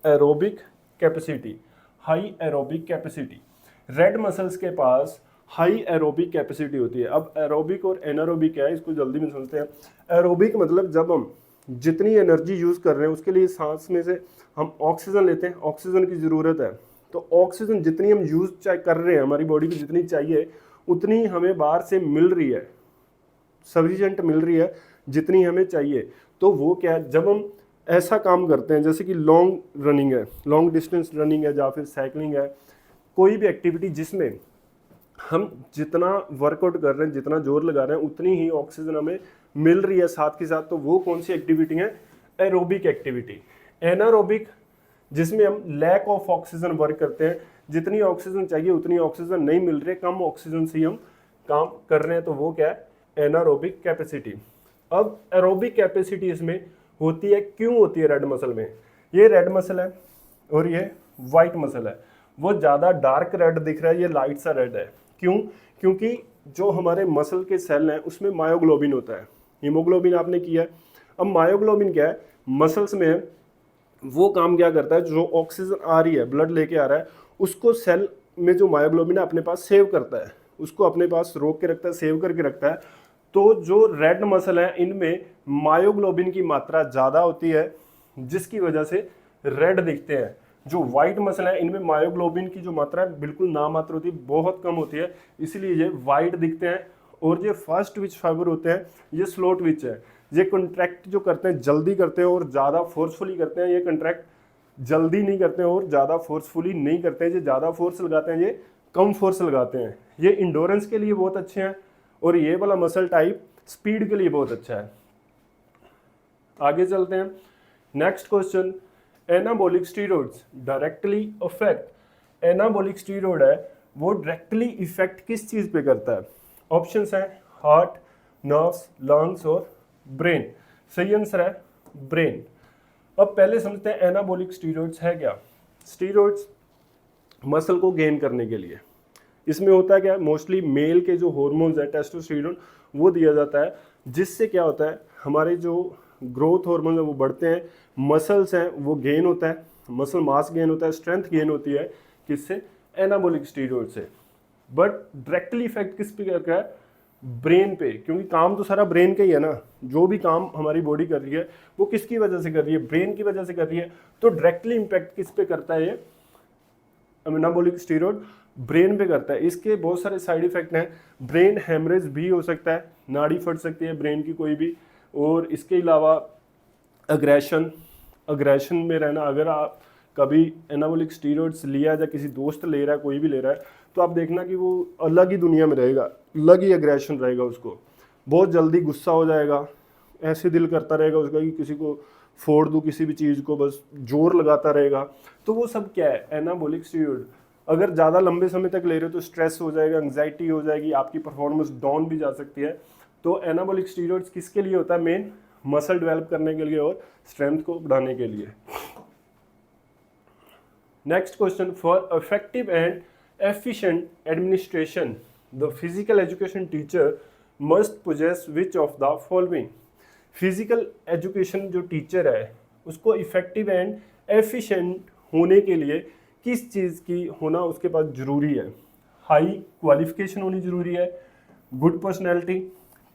aerobic capacity, high aerobic capacity. Red muscles के पास high aerobic capacity होती है। अब एरोबिक और एनारोबिक है, इसको जल्दी में समझते हैं। एरोबिक मतलब जब हम जितनी एनर्जी यूज़ कर रहे हैं उसके लिए सांस में से हम ऑक्सीजन लेते हैं, ऑक्सीजन की ज़रूरत है। तो ऑक्सीजन जितनी हम यूज़ कर रहे हैं, हमारी बॉडी को जितनी चाहिए उतनी हमें बाहर से मिल रही है, सफिशिएंट मिल रही है जितनी हमें चाहिए। तो वो क्या है? जब हम ऐसा काम करते हैं जैसे कि लॉन्ग रनिंग है, लॉन्ग डिस्टेंस रनिंग है, या फिर साइकिलिंग है, कोई भी एक्टिविटी जिसमें हम जितना वर्कआउट कर रहे हैं, जितना जोर लगा रहे हैं, उतनी ही ऑक्सीजन हमें मिल रही है साथ के साथ। तो वो कौन सी एक्टिविटी है? Aerobic activity. एनारोबिक, जिसमें हम लैक ऑफ ऑक्सीजन वर्क करते हैं, जितनी ऑक्सीजन चाहिए उतनी ऑक्सीजन नहीं मिल रही है, कम ऑक्सीजन से ही हम काम कर रहे हैं, तो वो क्या है? Anaerobic capacity. अब एरोबिक कैपेसिटी इसमें होती है, क्यों होती है रेड मसल में? ये रेड मसल है और ये वाइट मसल है। वो ज़्यादा डार्क रेड दिख रहा है, ये लाइट सा रेड है। क्यों? क्योंकि जो हमारे मसल के सेल हैं उसमें मायोग्लोबिन होता है। हीमोग्लोबिन आपने किया है। अब मायोग्लोबिन क्या है? मसल्स में वो काम क्या करता है? जो ऑक्सीजन आ रही है, ब्लड लेके आ रहा है, उसको सेल में जो मायोग्लोबिन है अपने पास सेव करता है, उसको अपने पास रोक के रखता है, सेव करके रखता है। तो जो रेड मसल है इनमें मायोग्लोबिन की मात्रा ज़्यादा होती है, जिसकी वजह से रेड दिखते हैं। जो व्हाइट मसल है इनमें मायोग्लोबिन की जो मात्रा है बिल्कुल नामात्र होती है, बहुत कम होती है, इसलिए ये व्हाइट दिखते हैं। और ये फर्स्ट ट्विच फाइबर होते हैं, ये स्लो ट्विच है। ये कंट्रैक्ट जो करते हैं जल्दी करते हैं और ज़्यादा फोर्सफुली करते हैं। ये कंट्रैक्ट जल्दी नहीं करते हैं और ज़्यादा फोर्सफुली नहीं करते हैं। ये ज़्यादा फोर्स लगाते हैं, ये कम फोर्स लगाते हैं। ये इंडोरेंस के लिए बहुत अच्छे हैं और ये वाला मसल टाइप स्पीड के लिए बहुत अच्छा है। आगे चलते हैं। Next question, anabolic steroids directly affect. Anabolic steroid है वो डायरेक्टली इफेक्ट किस चीज़ पे करता है? ऑप्शंस हैं हार्ट, नर्व्स, लंग्स और ब्रेन। सही आंसर है ब्रेन। अब पहले समझते हैं एनाबॉलिक स्टीरॉइड्स है क्या। स्टीरॉइड्स मसल को गेन करने के लिए, इसमें होता है क्या? मोस्टली मेल के जो हॉर्मोन्स है टेस्टोस्टेरोन वो दिया जाता है, जिससे क्या होता है? हमारे जो ग्रोथ हार्मोन है वो बढ़ते हैं, मसल्स हैं वो गेन होता है, मसल मास गेन होता है, स्ट्रेंथ गेन होती है। किससे? एनाबॉलिक स्टीरॉइड से। बट डायरेक्टली इफेक्ट किस पे कर रहा है? ब्रेन पे, क्योंकि काम तो सारा ब्रेन का ही है ना। जो भी काम हमारी बॉडी कर रही है वो किसकी वजह से कर रही है? ब्रेन की वजह से कर रही है। तो डायरेक्टली इम्पैक्ट किस पे करता है? ये एनाबॉलिक स्टीरॉइड ब्रेन पे करता है। इसके बहुत सारे साइड इफेक्ट हैं। ब्रेन हेमरेज भी हो सकता है, नाड़ी फट सकती है ब्रेन की कोई भी। और इसके अलावा अग्रेशन में रहना, अगर आप कभी एनाबॉलिक स्टीरॉइड्स लिया या किसी दोस्त ले रहा है, कोई भी ले रहा है, तो आप देखना कि वो अलग ही दुनिया में रहेगा, अलग ही अग्रेशन रहेगा। उसको बहुत जल्दी गुस्सा हो जाएगा, ऐसे दिल करता रहेगा उसका कि किसी को फोड़ दूँ, किसी भी चीज़ को बस जोर लगाता रहेगा। तो वो सब क्या है? Anabolic steroid. अगर ज़्यादा लंबे समय तक ले रहे हो तो स्ट्रेस हो जाएगा, एंग्जाइटी हो जाएगी, आपकी परफॉर्मेंस डाउन भी जा सकती है। तो एनाबॉलिक स्टीरॉइड्स किसके लिए होता है? मेन मसल डेवलप करने के लिए और स्ट्रेंथ को बढ़ाने के लिए। Next question, for effective and efficient administration the physical education teacher must possess which of the following. Physical education जो टीचर है उसको इफेक्टिव एंड एफिशिएंट होने के लिए किस चीज़ की होना उसके पास ज़रूरी है? हाई क्वालिफिकेशन होनी ज़रूरी है, good personality,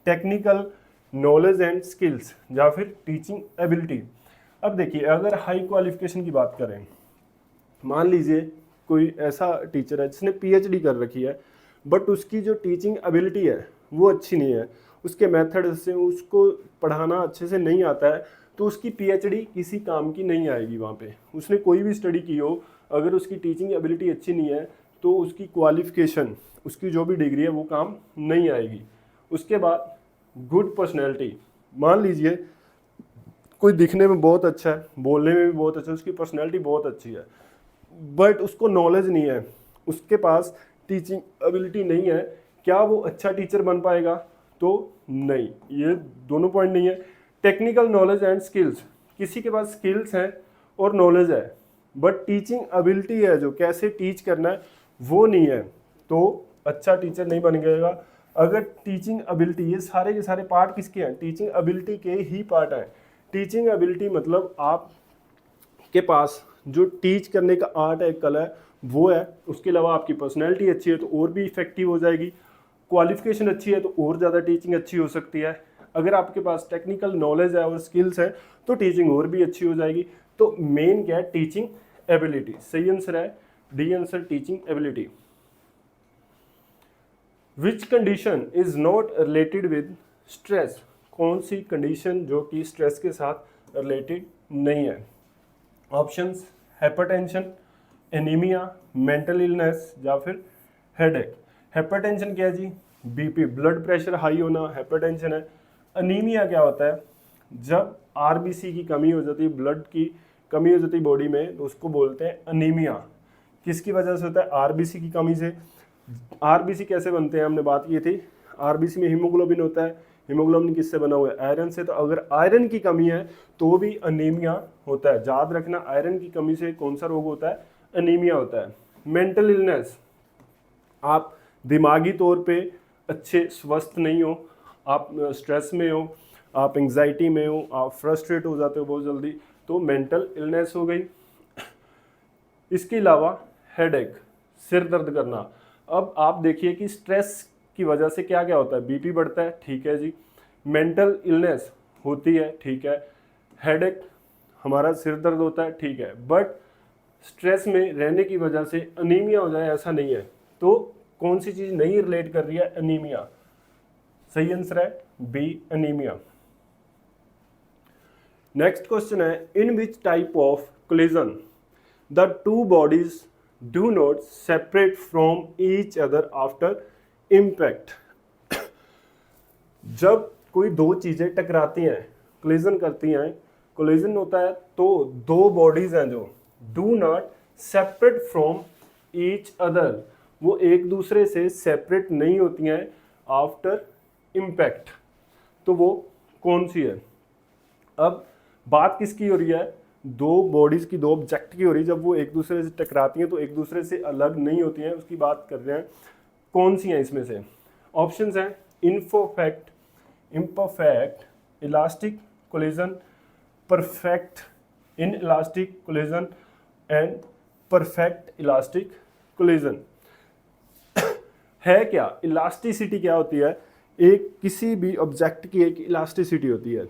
technical knowledge and skills, या फिर टीचिंग एबिलिटी। अब देखिए, अगर हाई क्वालिफिकेशन की बात करें, मान लीजिए कोई ऐसा टीचर है जिसने पीएचडी कर रखी है, बट उसकी जो टीचिंग एबिलिटी है वो अच्छी नहीं है, उसके मेथड से उसको पढ़ाना अच्छे से नहीं आता है, तो उसकी पीएचडी किसी काम की नहीं आएगी। वहाँ पे उसने कोई भी स्टडी की हो, अगर उसकी टीचिंग एबिलिटी अच्छी नहीं है तो उसकी क्वालिफिकेशन, उसकी जो भी डिग्री है वो काम नहीं आएगी। उसके बाद गुड पर्सनैलिटी, मान लीजिए कोई दिखने में बहुत अच्छा है, बोलने में भी बहुत अच्छा है, उसकी पर्सनैलिटी बहुत अच्छी है, बट उसको नॉलेज नहीं है, उसके पास टीचिंग एबिलिटी नहीं है, क्या वो अच्छा टीचर बन पाएगा? तो नहीं, ये दोनों पॉइंट नहीं है। टेक्निकल नॉलेज एंड स्किल्स, किसी के पास स्किल्स हैं और नॉलेज है, बट टीचिंग एबिलिटी है जो कैसे टीच करना है वो नहीं है, तो अच्छा टीचर नहीं बन गएगा। अगर टीचिंग एबिलिटी, ये सारे के सारे पार्ट किसके हैं? टीचिंग एबिलिटी के ही पार्ट हैं। टीचिंग एबिलिटी मतलब आप के पास जो टीच करने का आर्ट है, कला है, वो है। उसके अलावा आपकी पर्सनैलिटी अच्छी है तो और भी इफेक्टिव हो जाएगी, क्वालिफिकेशन अच्छी है तो और ज़्यादा टीचिंग अच्छी हो सकती है। अगर आपके पास टेक्निकल नॉलेज है और स्किल्स है तो टीचिंग और भी अच्छी हो जाएगी। तो मेन क्या है? Teaching ability. सही आंसर है D answer, teaching ability. Which condition is not related with stress? कौन सी कंडीशन जो कि स्ट्रेस के साथ रिलेटेड नहीं है? Options, hypertension, anaemia, mental illness, या फिर हेडेक। हाइपरटेंशन क्या है जी? बीपी, ब्लड प्रेशर हाई होना हाइपरटेंशन है। अनीमिया क्या होता है? जब आरबीसी की कमी हो जाती है, ब्लड की कमी हो जाती है बॉडी में, तो उसको बोलते हैं अनीमिया। किसकी वजह से होता है? आरबीसी की कमी से। आरबीसी कैसे बनते हैं हमने बात की थी, आरबीसी में हीमोग्लोबिन होता है। हीमोग्लोबिन किससे बना हुआ है? आयरन से। तो अगर आयरन की कमी है तो भी अनीमिया होता है। याद रखना, आयरन की कमी से कौन सा रोग होता है? अनीमिया होता है। मेंटल इलनेस, आप दिमागी तौर पे अच्छे स्वस्थ नहीं हो, आप स्ट्रेस में हो, आप एंग्जाइटी में हो, आप फ्रस्ट्रेट हो जाते हो बहुत जल्दी, तो मेंटल इलनेस हो गई। इसके अलावा हेडेक, सिर दर्द करना। अब आप देखिए कि स्ट्रेस की वजह से क्या क्या होता है? बीपी बढ़ता है, ठीक है जी। मेंटल इलनेस होती है, ठीक है। हेडेक, हमारा सिर दर्द होता है, ठीक है। बट स्ट्रेस में रहने की वजह से अनीमिया हो जाए ऐसा नहीं है। तो कौन सी चीज नहीं रिलेट कर रही है? अनीमिया। सही आंसर है बी, अनीमिया। नेक्स्ट क्वेश्चन है, in which type of collision the two bodies do not separate from each other after impact. जब कोई दो चीजें टकराती हैं, कोलिजन करती हैं, कोलिजन होता है तो दो बॉडीज हैं जो do not separate from each other, वो एक दूसरे से सेपरेट नहीं होती हैं आफ्टर इम्पैक्ट, तो वो कौन सी है? अब बात किसकी हो रही है? दो बॉडीज की, दो ऑब्जेक्ट की हो रही है। जब वो एक दूसरे से टकराती हैं तो एक दूसरे से अलग नहीं होती हैं, उसकी बात कर रहे हैं। कौन सी हैं इसमें से? ऑप्शंस हैं imperfect, imperfect, elastic collision, perfect in elastic collision and perfect elastic collision. है क्या? इलास्टिसिटी क्या होती है? एक किसी भी ऑब्जेक्ट की एक इलास्टिसिटी होती है।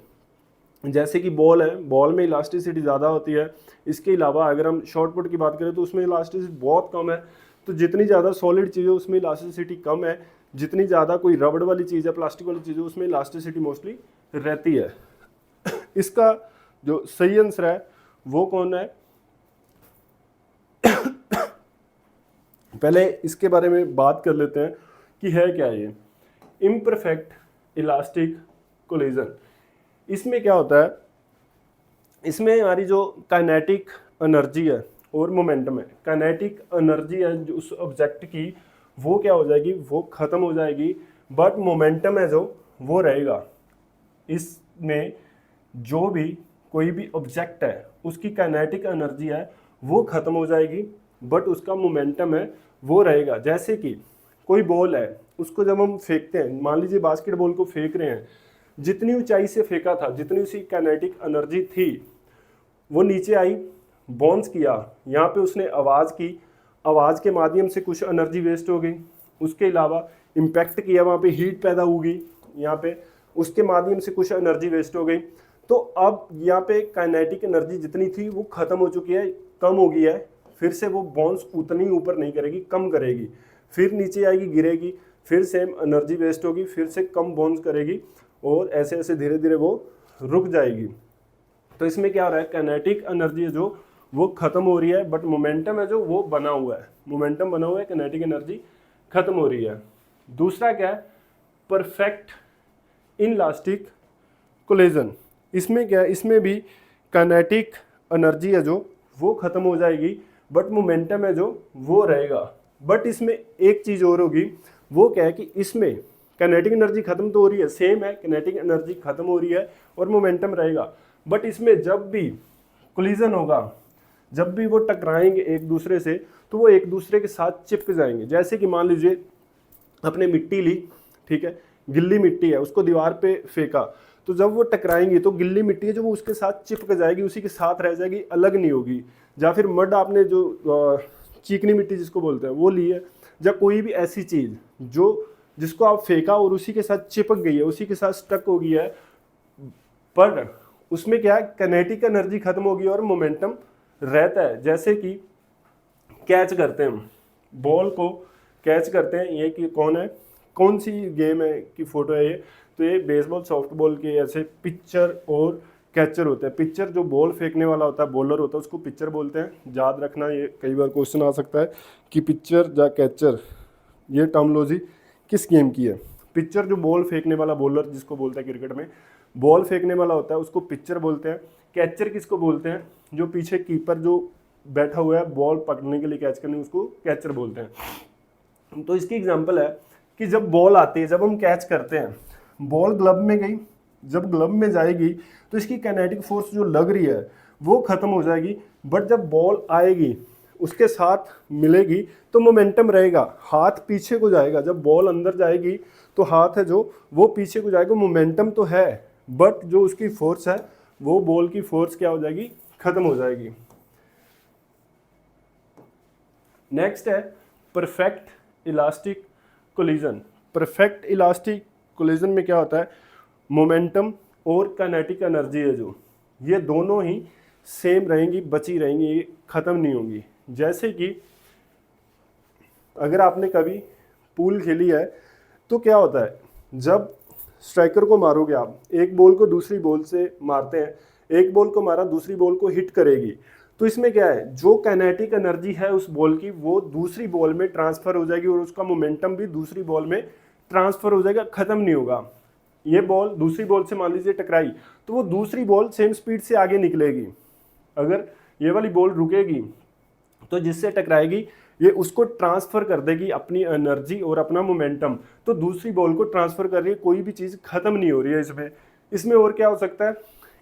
जैसे कि बॉल है, बॉल में इलास्टिसिटी ज़्यादा होती है। इसके अलावा अगर हम शॉर्ट पुट की बात करें तो उसमें इलास्टिसिटी बहुत कम है। तो जितनी ज़्यादा सॉलिड चीज़ है उसमें इलास्टिसिटी कम है, जितनी ज़्यादा कोई रबड़ वाली चीज़ है, प्लास्टिक वाली चीज़ है, उसमें इलास्टिसिटी मोस्टली रहती है। इसका जो सही आंसर है वो कौन है? पहले इसके बारे में बात कर लेते हैं कि है क्या ये इम्परफेक्ट इलास्टिक कोलिजन। इसमें क्या होता है? इसमें हमारी जो काइनेटिक एनर्जी है और मोमेंटम है, काइनेटिक एनर्जी है जो उस ऑब्जेक्ट की, वो क्या हो जाएगी? वो खत्म हो जाएगी। बट मोमेंटम है जो वो रहेगा। इसमें जो भी कोई भी ऑब्जेक्ट है उसकी काइनेटिक एनर्जी है वो खत्म हो जाएगी, बट उसका मोमेंटम है वो रहेगा। जैसे कि कोई बॉल है, उसको जब हम फेंकते हैं, मान लीजिए बास्केटबॉल को फेंक रहे हैं, जितनी ऊंचाई से फेंका था, जितनी उसकी काइनेटिक एनर्जी थी, वो नीचे आई, बाउंस किया, यहाँ पे उसने आवाज़ की, आवाज़ के माध्यम से कुछ एनर्जी वेस्ट हो गई। उसके अलावा इम्पैक्ट किया, वहाँ पे हीट पैदा होगी यहाँ पे, उसके माध्यम से कुछ एनर्जी वेस्ट हो गई। तो अब यहाँ पे काइनेटिक एनर्जी जितनी थी वो खत्म हो चुकी है, कम हो गई है। फिर से वो बाउंस उतनी ऊपर नहीं करेगी, कम करेगी, फिर नीचे आएगी, गिरेगी, फिर सेम एनर्जी वेस्ट होगी, फिर से कम बाउंस करेगी, और ऐसे ऐसे धीरे धीरे वो रुक जाएगी। तो इसमें क्या हो रहा है? काइनेटिक एनर्जी है जो वो खत्म हो रही है, बट मोमेंटम है जो वो बना हुआ है। मोमेंटम बना हुआ है, काइनेटिक एनर्जी खत्म हो रही है। दूसरा क्या है? Perfect inelastic collision. इसमें क्या है? इसमें भी काइनेटिक एनर्जी है जो वो खत्म हो जाएगी, बट मोमेंटम है जो वो रहेगा। बट इसमें एक चीज़ और होगी, वो क्या है कि इसमें काइनेटिक एनर्जी खत्म तो हो रही है, सेम है, काइनेटिक एनर्जी खत्म हो रही है और मोमेंटम रहेगा। बट इसमें जब भी कोलिजन होगा, जब भी वो टकराएंगे एक दूसरे से, तो वो एक दूसरे के साथ चिपक जाएंगे। जैसे कि मान लीजिए आपने मिट्टी ली, ठीक है, गिल्ली मिट्टी है, उसको दीवार पे फेंका, तो जब वो टकराएंगी तो गिल्ली मिट्टी है जो वो उसके साथ चिपक जाएगी, उसी के साथ रह जाएगी, अलग नहीं होगी। या फिर मड, आपने जो चिकनी मिट्टी जिसको बोलते हैं वो ली है, या कोई भी ऐसी चीज़ जो जिसको आप फेंका और उसी के साथ चिपक गई है, उसी के साथ स्टक हो गई है, पर उसमें क्या है? काइनेटिक एनर्जी खत्म होगी और मोमेंटम रहता है। जैसे कि कैच करते हैं, बॉल को कैच करते हैं, ये कि कौन है, कौन सी गेम है की फोटो है ये? तो ये बेसबॉल, सॉफ्टबॉल के ऐसे पिचर और कैचर होते हैं। पिचर जो बॉल फेंकने वाला होता है, बॉलर होता है, उसको पिचर बोलते हैं। याद रखना, ये कई बार क्वेश्चन आ सकता है कि पिचर या कैचर ये टर्मोलॉजी किस गेम की है? पिक्चर जो बॉल फेंकने वाला बॉलर जिसको बोलते हैं क्रिकेट में, बॉल फेंकने वाला होता है उसको पिक्चर बोलते हैं। कैचर किसको बोलते हैं? जो पीछे कीपर जो बैठा हुआ है बॉल पकड़ने के लिए कैच करने, उसको कैचर बोलते हैं। तो इसकी एग्जांपल है कि जब बॉल आती है, जब हम कैच करते हैं, बॉल ग्लव में गई, जब ग्लव में जाएगी तो इसकी काइनेटिक फोर्स जो लग रही है वो खत्म हो जाएगी, बट जब बॉल आएगी उसके साथ मिलेगी तो मोमेंटम रहेगा, हाथ पीछे को जाएगा। जब बॉल अंदर जाएगी तो हाथ है जो वो पीछे को जाएगा, मोमेंटम तो है बट जो उसकी फोर्स है वो बॉल की फोर्स क्या हो जाएगी? खत्म हो जाएगी। नेक्स्ट है perfect elastic collision. Perfect elastic collision में क्या होता है? मोमेंटम और काइनेटिक एनर्जी है जो, ये दोनों ही सेम रहेंगी, बची रहेंगी, ये खत्म नहीं होंगी। जैसे कि अगर आपने कभी पूल खेली है तो क्या होता है, जब स्ट्राइकर को मारोगे आप, एक बॉल को दूसरी बॉल से मारते हैं, एक बॉल को मारा दूसरी बॉल को हिट करेगी, तो इसमें क्या है, जो काइनेटिक एनर्जी है उस बॉल की वो दूसरी बॉल में ट्रांसफर हो जाएगी और उसका मोमेंटम भी दूसरी बॉल में ट्रांसफर हो जाएगा, खत्म नहीं होगा। ये बॉल दूसरी बॉल से मान लीजिए टकराई तो वो दूसरी बॉल सेम स्पीड से आगे निकलेगी। अगर ये वाली बॉल रुकेगी तो जिससे टकराएगी ये उसको ट्रांसफर कर देगी अपनी एनर्जी और अपना मोमेंटम, तो दूसरी बॉल को ट्रांसफर कर रही है, कोई भी चीज़ खत्म नहीं हो रही है इसमें। इसमें और क्या हो सकता है,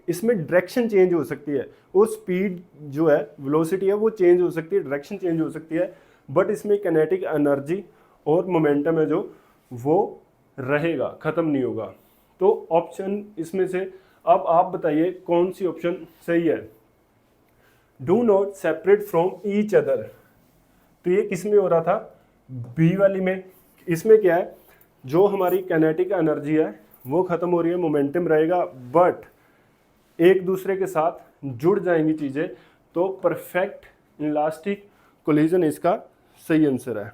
इसमें डायरेक्शन चेंज हो सकती है और स्पीड जो है, वेलोसिटी है वो चेंज हो सकती है, डायरेक्शन चेंज हो सकती है, बट इसमें काइनेटिक एनर्जी और मोमेंटम है जो वो रहेगा, खत्म नहीं होगा। तो ऑप्शन इसमें से अब आप बताइए कौन सी ऑप्शन सही है? Do not separate from each other, तो ये किस में हो रहा था? बी वाली में। इसमें क्या है, जो हमारी काइनेटिक एनर्जी है वो खत्म हो रही है, मोमेंटम रहेगा, बट एक दूसरे के साथ जुड़ जाएंगी चीजें, तो परफेक्ट इलास्टिक कोलिजन इसका सही आंसर है।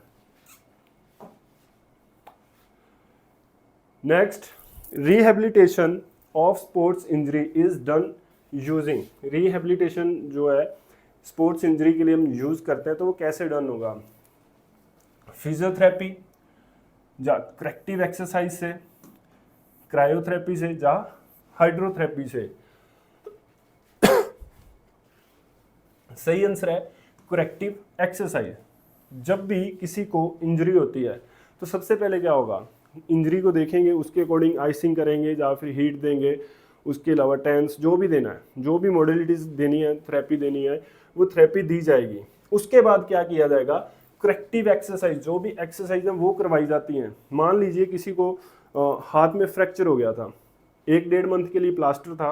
Next, rehabilitation of sports injury is done using. Rehabilitation जो है स्पोर्ट्स इंजरी के लिए हम यूज करते हैं तो वो कैसे डन होगा? फिजियोथेरेपी, या करेक्टिव एक्सरसाइज से, क्रायोथेरेपी से, या हाइड्रोथेरेपी से। सही आंसर है करेक्टिव एक्सरसाइज। जब भी किसी को इंजरी होती है तो सबसे पहले क्या होगा, इंजरी को देखेंगे, उसके अकॉर्डिंग आइसिंग करेंगे या फिर हीट देंगे, उसके अलावा टेंस जो भी देना है, जो भी मॉडलिटीज देनी है, थेरेपी देनी है, वो थेरेपी दी जाएगी। उसके बाद क्या किया जाएगा, करेक्टिव एक्सरसाइज, जो भी एक्सरसाइज है वो करवाई जाती हैं। मान लीजिए किसी को हाथ में फ्रैक्चर हो गया था, 1-1.5 मंथ के लिए प्लास्टर था,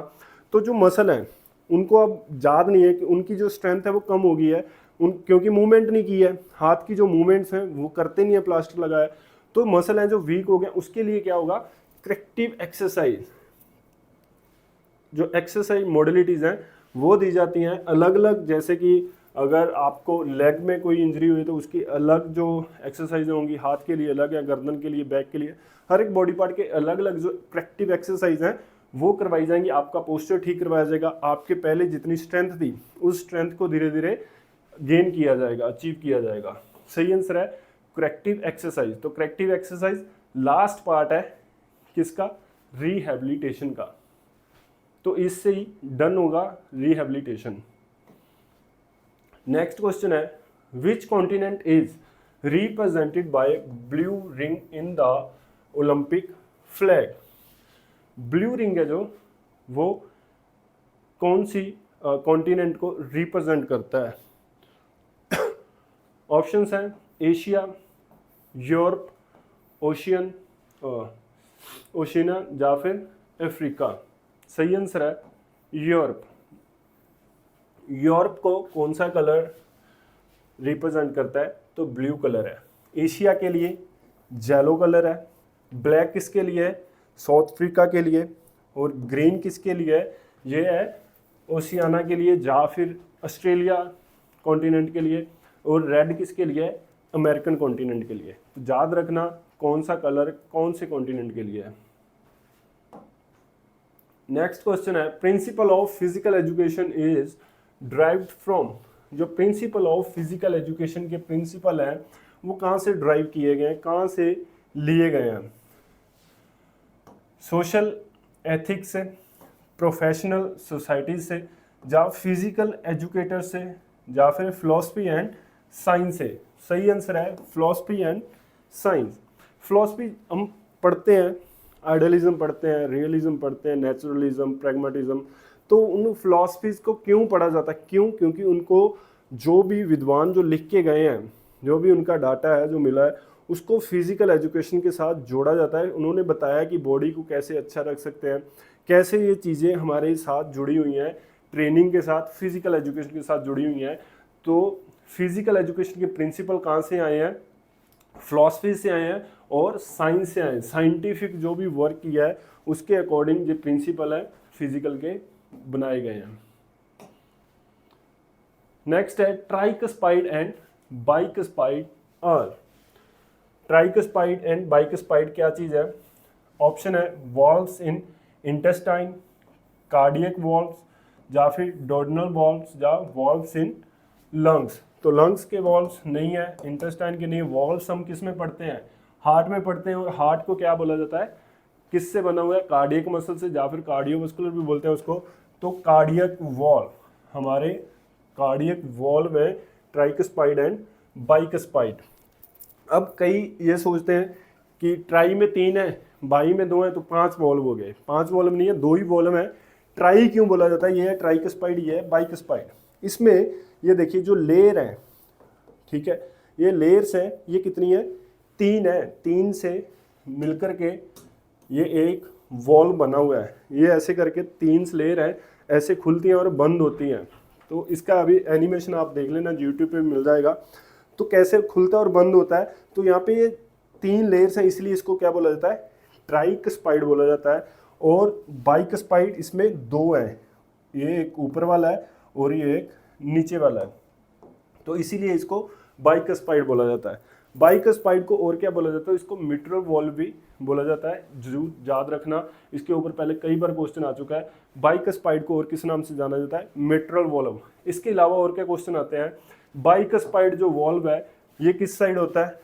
तो जो मसल है उनको अब याद नहीं है कि उनकी जो स्ट्रेंथ है वो कम हो गई है, क्योंकि मूवमेंट नहीं की है, हाथ की जो मूवमेंट्स हैं वो करते नहीं है, प्लास्टर लगाया, तो मसल है जो वीक हो गया, उसके लिए क्या होगा, करेक्टिव एक्सरसाइज। जो एक्सरसाइज मॉडलिटीज़ हैं वो दी जाती हैं अलग अलग। जैसे कि अगर आपको लेग में कोई इंजरी हुई तो उसकी अलग जो एक्सरसाइज होंगी, हाथ के लिए अलग है, गर्दन के लिए, बैक के लिए, हर एक बॉडी पार्ट के अलग अलग जो करेक्टिव एक्सरसाइज हैं वो करवाई जाएंगी। आपका पोस्चर ठीक करवाया जाएगा, आपके पहले जितनी स्ट्रेंथ थी उस स्ट्रेंथ को धीरे धीरे गेन किया जाएगा, अचीव किया जाएगा। सही आंसर है करेक्टिव एक्सरसाइज। तो करेक्टिव एक्सरसाइज लास्ट पार्ट है किसका, रिहैबिलिटेशन का, तो इससे ही डन होगा रिहैबिलिटेशन। नेक्स्ट क्वेश्चन है, which continent is represented by blue ring in the Olympic flag. Blue ring है जो वो कौन सी कॉन्टिनेंट को रिप्रेजेंट करता है? ऑप्शंस हैं एशिया, यूरोप, ओशियन, ओशिना या फिर अफ्रीका। सही आंसर है यूरोप। यूरोप को कौन सा कलर रिप्रेजेंट करता है? तो ब्लू कलर है। एशिया के लिए येलो कलर है, ब्लैक किसके लिए है? साउथ अफ्रीका के लिए, और ग्रीन किसके लिए है? ये है ओशियाना के लिए या फिर ऑस्ट्रेलिया कॉन्टिनेंट के लिए, और रेड किसके लिए है? अमेरिकन कॉन्टिनेंट के लिए। तो याद रखना कौन सा कलर कौन से कॉन्टिनेंट के लिए है। नेक्स्ट क्वेश्चन है, principle of physical education is derived from. जो प्रिंसिपल ऑफ फिजिकल एजुकेशन के प्रिंसिपल हैं वो कहाँ से ड्राइव किए गए हैं, कहाँ से लिए गए हैं? सोशल एथिक्स से, प्रोफेशनल सोसाइटी से, या फिजिकल एजुकेटर से, या फिर फिलोसफी एंड साइंस से। सही आंसर है फिलोसफी एंड साइंस। फिलोसफी हम पढ़ते हैं, आइडियलिज्म पढ़ते हैं, रियलिज्म पढ़ते हैं, नेचुरलिज्म, प्रैग्मेटिज्म। तो उन फिलोसफीज को क्यों पढ़ा जाता है? क्यों? क्योंकि उनको जो भी विद्वान जो लिख के गए हैं, जो भी उनका डाटा है जो मिला है, उसको फिजिकल एजुकेशन के साथ जोड़ा जाता है। उन्होंने बताया कि बॉडी को कैसे अच्छा रख सकते हैं, कैसे ये चीज़ें हमारे साथ जुड़ी हुई हैं, ट्रेनिंग के साथ, फिजिकल एजुकेशन के साथ जुड़ी हुई हैं। तो फिजिकल एजुकेशन के प्रिंसिपल कहाँ से आए हैं? फिलॉसफी से आए हैं और साइंस से आए हैं। साइंटिफिक जो भी वर्क किया है उसके अकॉर्डिंग जो प्रिंसिपल है फिजिकल के बनाए गए हैं। नेक्स्ट है ट्राइकस्पाइड एंड बाइकस्पाइड आर। ट्राइकस्पाइड एंड बाइकस्पाइड क्या चीज़ है? ऑप्शन है वॉल्व्स इन इंटेस्टाइन, कार्डियक वॉल्व्स, या फिर डोर्नल वॉल्व्स, या वॉल्व्स इन लंग्स। तो लंग्स के वॉल्व्स नहीं है, इंटेस्टाइन के नहीं। वॉल्व्स हम किस में पढ़ते हैं? हार्ट में पढ़ते हैं। और हार्ट को क्या बोला जाता है? किससे बना हुआ है? कार्डियक मसल से, या फिर कार्डियोवास्कुलर भी बोलते हैं उसको। तो कार्डियक वॉल्व, हमारे कार्डियक वॉल्व है ट्राइकस्पाइड एंड बाइकस्पाइड। अब कई ये सोचते हैं कि ट्राई में 3 है, बाई में 2 है, तो 5 वॉल्व हो गए। 5 वॉल्व नहीं है, 2 ही वॉल्व है। ट्राई क्यों बोला जाता है? ये है ट्राइकस्पाइड, ये है बाइकस्पाइड। इसमें ये देखिए जो लेयर है, ठीक है, ये लेयर्स है, ये कितनी है? 3 है। 3 से मिलकर के ये एक वॉल्व बना हुआ है। ये ऐसे करके 3 लेयर है, ऐसे खुलती हैं और बंद होती हैं। तो इसका अभी एनिमेशन आप देख लेना, यूट्यूब पे मिल जाएगा। तो कैसे खुलता और बंद होता है? तो यहाँ पे ये 3 लेयर्स हैं, इसलिए इसको क्या बोला जाता है? ट्राइकस्पाइड बोला जाता है। और बाइकस्पाइड इसमें 2 है, ये एक ऊपर वाला है और ये एक नीचे वाला है। तो इसीलिए इसको बाइकस्पाइड बोला जाता है। बाइकस्पाइड को और क्या बोला जाता है? इसको मिट्रल वॉल्व भी बोला जाता है। जरूर याद रखना, इसके ऊपर पहले कई बार क्वेश्चन आ चुका है। बाइकस्पाइड को और किस नाम से जाना जाता है? Mitral valve. इसके अलावा और क्या क्वेश्चन आते हैं? बाइकस्पाइड जो वॉल्व है ये किस साइड होता है?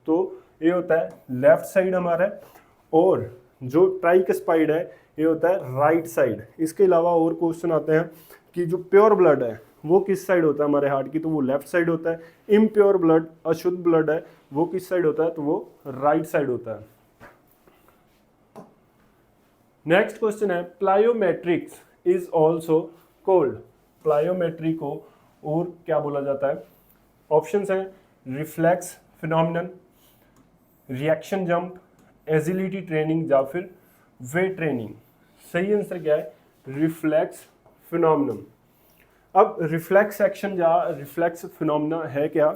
तो ये होता है लेफ्ट साइड हमारा, और जो ट्राइकस्पाइड है ये होता है राइट साइड। इसके अलावा और क्वेश्चन आते हैं कि जो प्योर ब्लड है वो किस साइड होता है हमारे हार्ट की? तो वो लेफ्ट साइड होता है। इम्प्योर ब्लड, अशुद्ध ब्लड है, वो किस साइड होता है? तो वो राइट साइड होता है। नेक्स्ट क्वेश्चन है प्लायोमेट्रिक्स इज ऑल्सो कॉल्ड। प्लायोमेट्री को और क्या बोला जाता है? ऑप्शंस हैं reflex phenomenon, reaction jump, agility training, या फिर वेट ट्रेनिंग। सही आंसर क्या है? Reflex phenomenon. अब रिफ्लेक्स एक्शन या रिफ्लेक्स फिनोमिना है क्या?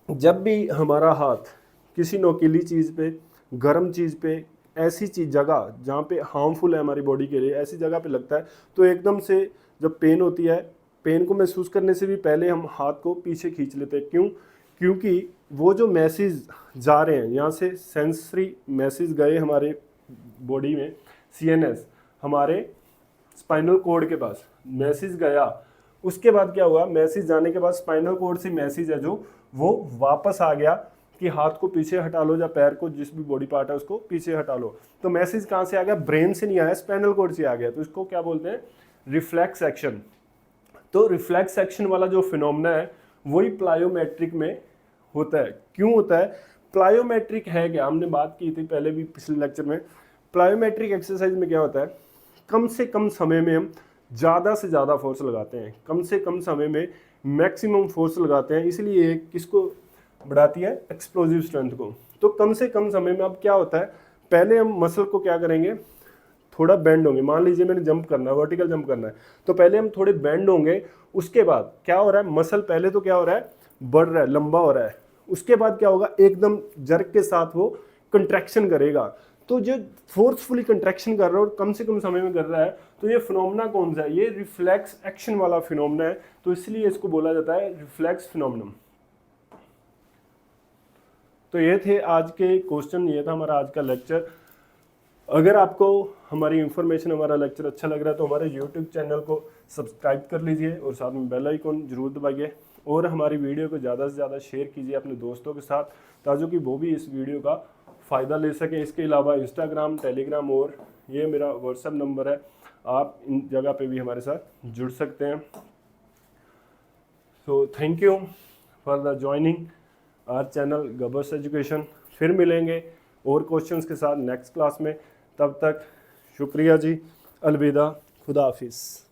जब भी हमारा हाथ किसी नोकीली चीज़ पे, गर्म चीज़ पे, ऐसी चीज़ जगह जहाँ पे हार्मफुल है हमारी बॉडी के लिए, ऐसी जगह पे लगता है, तो एकदम से जब पेन होती है, पेन को महसूस करने से भी पहले हम हाथ को पीछे खींच लेते हैं। क्यों? क्योंकि वो जो मैसेज जा रहे हैं, यहाँ से सेंसरी मैसेज गए हमारे बॉडी में, CNS, हमारे स्पाइनल कोड के पास मैसेज गया। उसके बाद क्या हुआ? मैसेज जाने के बाद स्पाइनल कोड से मैसेज है जो वो वापस आ गया कि हाथ को पीछे हटा लो, या पैर को, जिस भी बॉडी पार्ट है उसको पीछे हटा लो। तो मैसेज कहाँ से आ गया? ब्रेन से नहीं आया, स्पाइनल कोड से आ गया। तो इसको क्या बोलते हैं? Reflex action. तो रिफ्लेक्स एक्शन वाला जो फिनोमेना है वही प्लायोमेट्रिक में होता है। क्यों होता है? प्लायोमेट्रिक है क्या? हमने बात की थी पहले भी पिछले लेक्चर में। प्लायोमेट्रिक एक्सरसाइज में क्या होता है? कम से कम समय में हम ज़्यादा से ज़्यादा फोर्स लगाते हैं, कम से कम समय में मैक्सिमम फोर्स लगाते हैं। इसलिए ये किसको बढ़ाती है? एक्सप्लोजिव स्ट्रेंथ को। तो कम से कम समय में अब क्या होता है? पहले हम मसल को क्या करेंगे? थोड़ा बेंड होंगे। मान लीजिए मैंने जंप करना है, वर्टिकल जंप करना है, तो पहले हम थोड़े बेंड होंगे। उसके बाद क्या हो रहा है? मसल पहले तो क्या हो रहा है? बढ़ रहा है, लंबा हो रहा है। उसके बाद क्या होगा? एकदम जर्क के साथ वो कंट्रैक्शन करेगा। तो जो फोर्सफुली कंट्रैक्शन कर रहा है और कम से कम समय में कर रहा है, तो ये फिनोमेना कौन सा है? ये रिफ्लेक्स एक्शन वाला फिनोमेना है। तो इसलिए इसको बोला जाता है रिफ्लेक्स फिनोमेनन। तो ये थे आज के क्वेश्चन, ये था हमारा आज का लेक्चर। अगर आपको हमारी इंफॉर्मेशन, हमारा लेक्चर अच्छा लग रहा है तो हमारे यूट्यूब चैनल को सब्सक्राइब कर लीजिए और साथ में बेल आइकॉन जरूर दबाइए। और हमारी वीडियो को ज़्यादा से ज़्यादा शेयर कीजिए अपने दोस्तों के साथ, ताकि वो भी इस वीडियो का फ़ायदा ले सकें। इसके अलावा इंस्टाग्राम, टेलीग्राम और ये मेरा व्हाट्सएप नंबर है, आप इन जगह पे भी हमारे साथ जुड़ सकते हैं। So thank you for the joining our channel Gabbar's education. फिर मिलेंगे और क्वेश्चंस के साथ नेक्स्ट क्लास में। तब तक शुक्रिया जी, अलविदा, खुदा हाफिज़।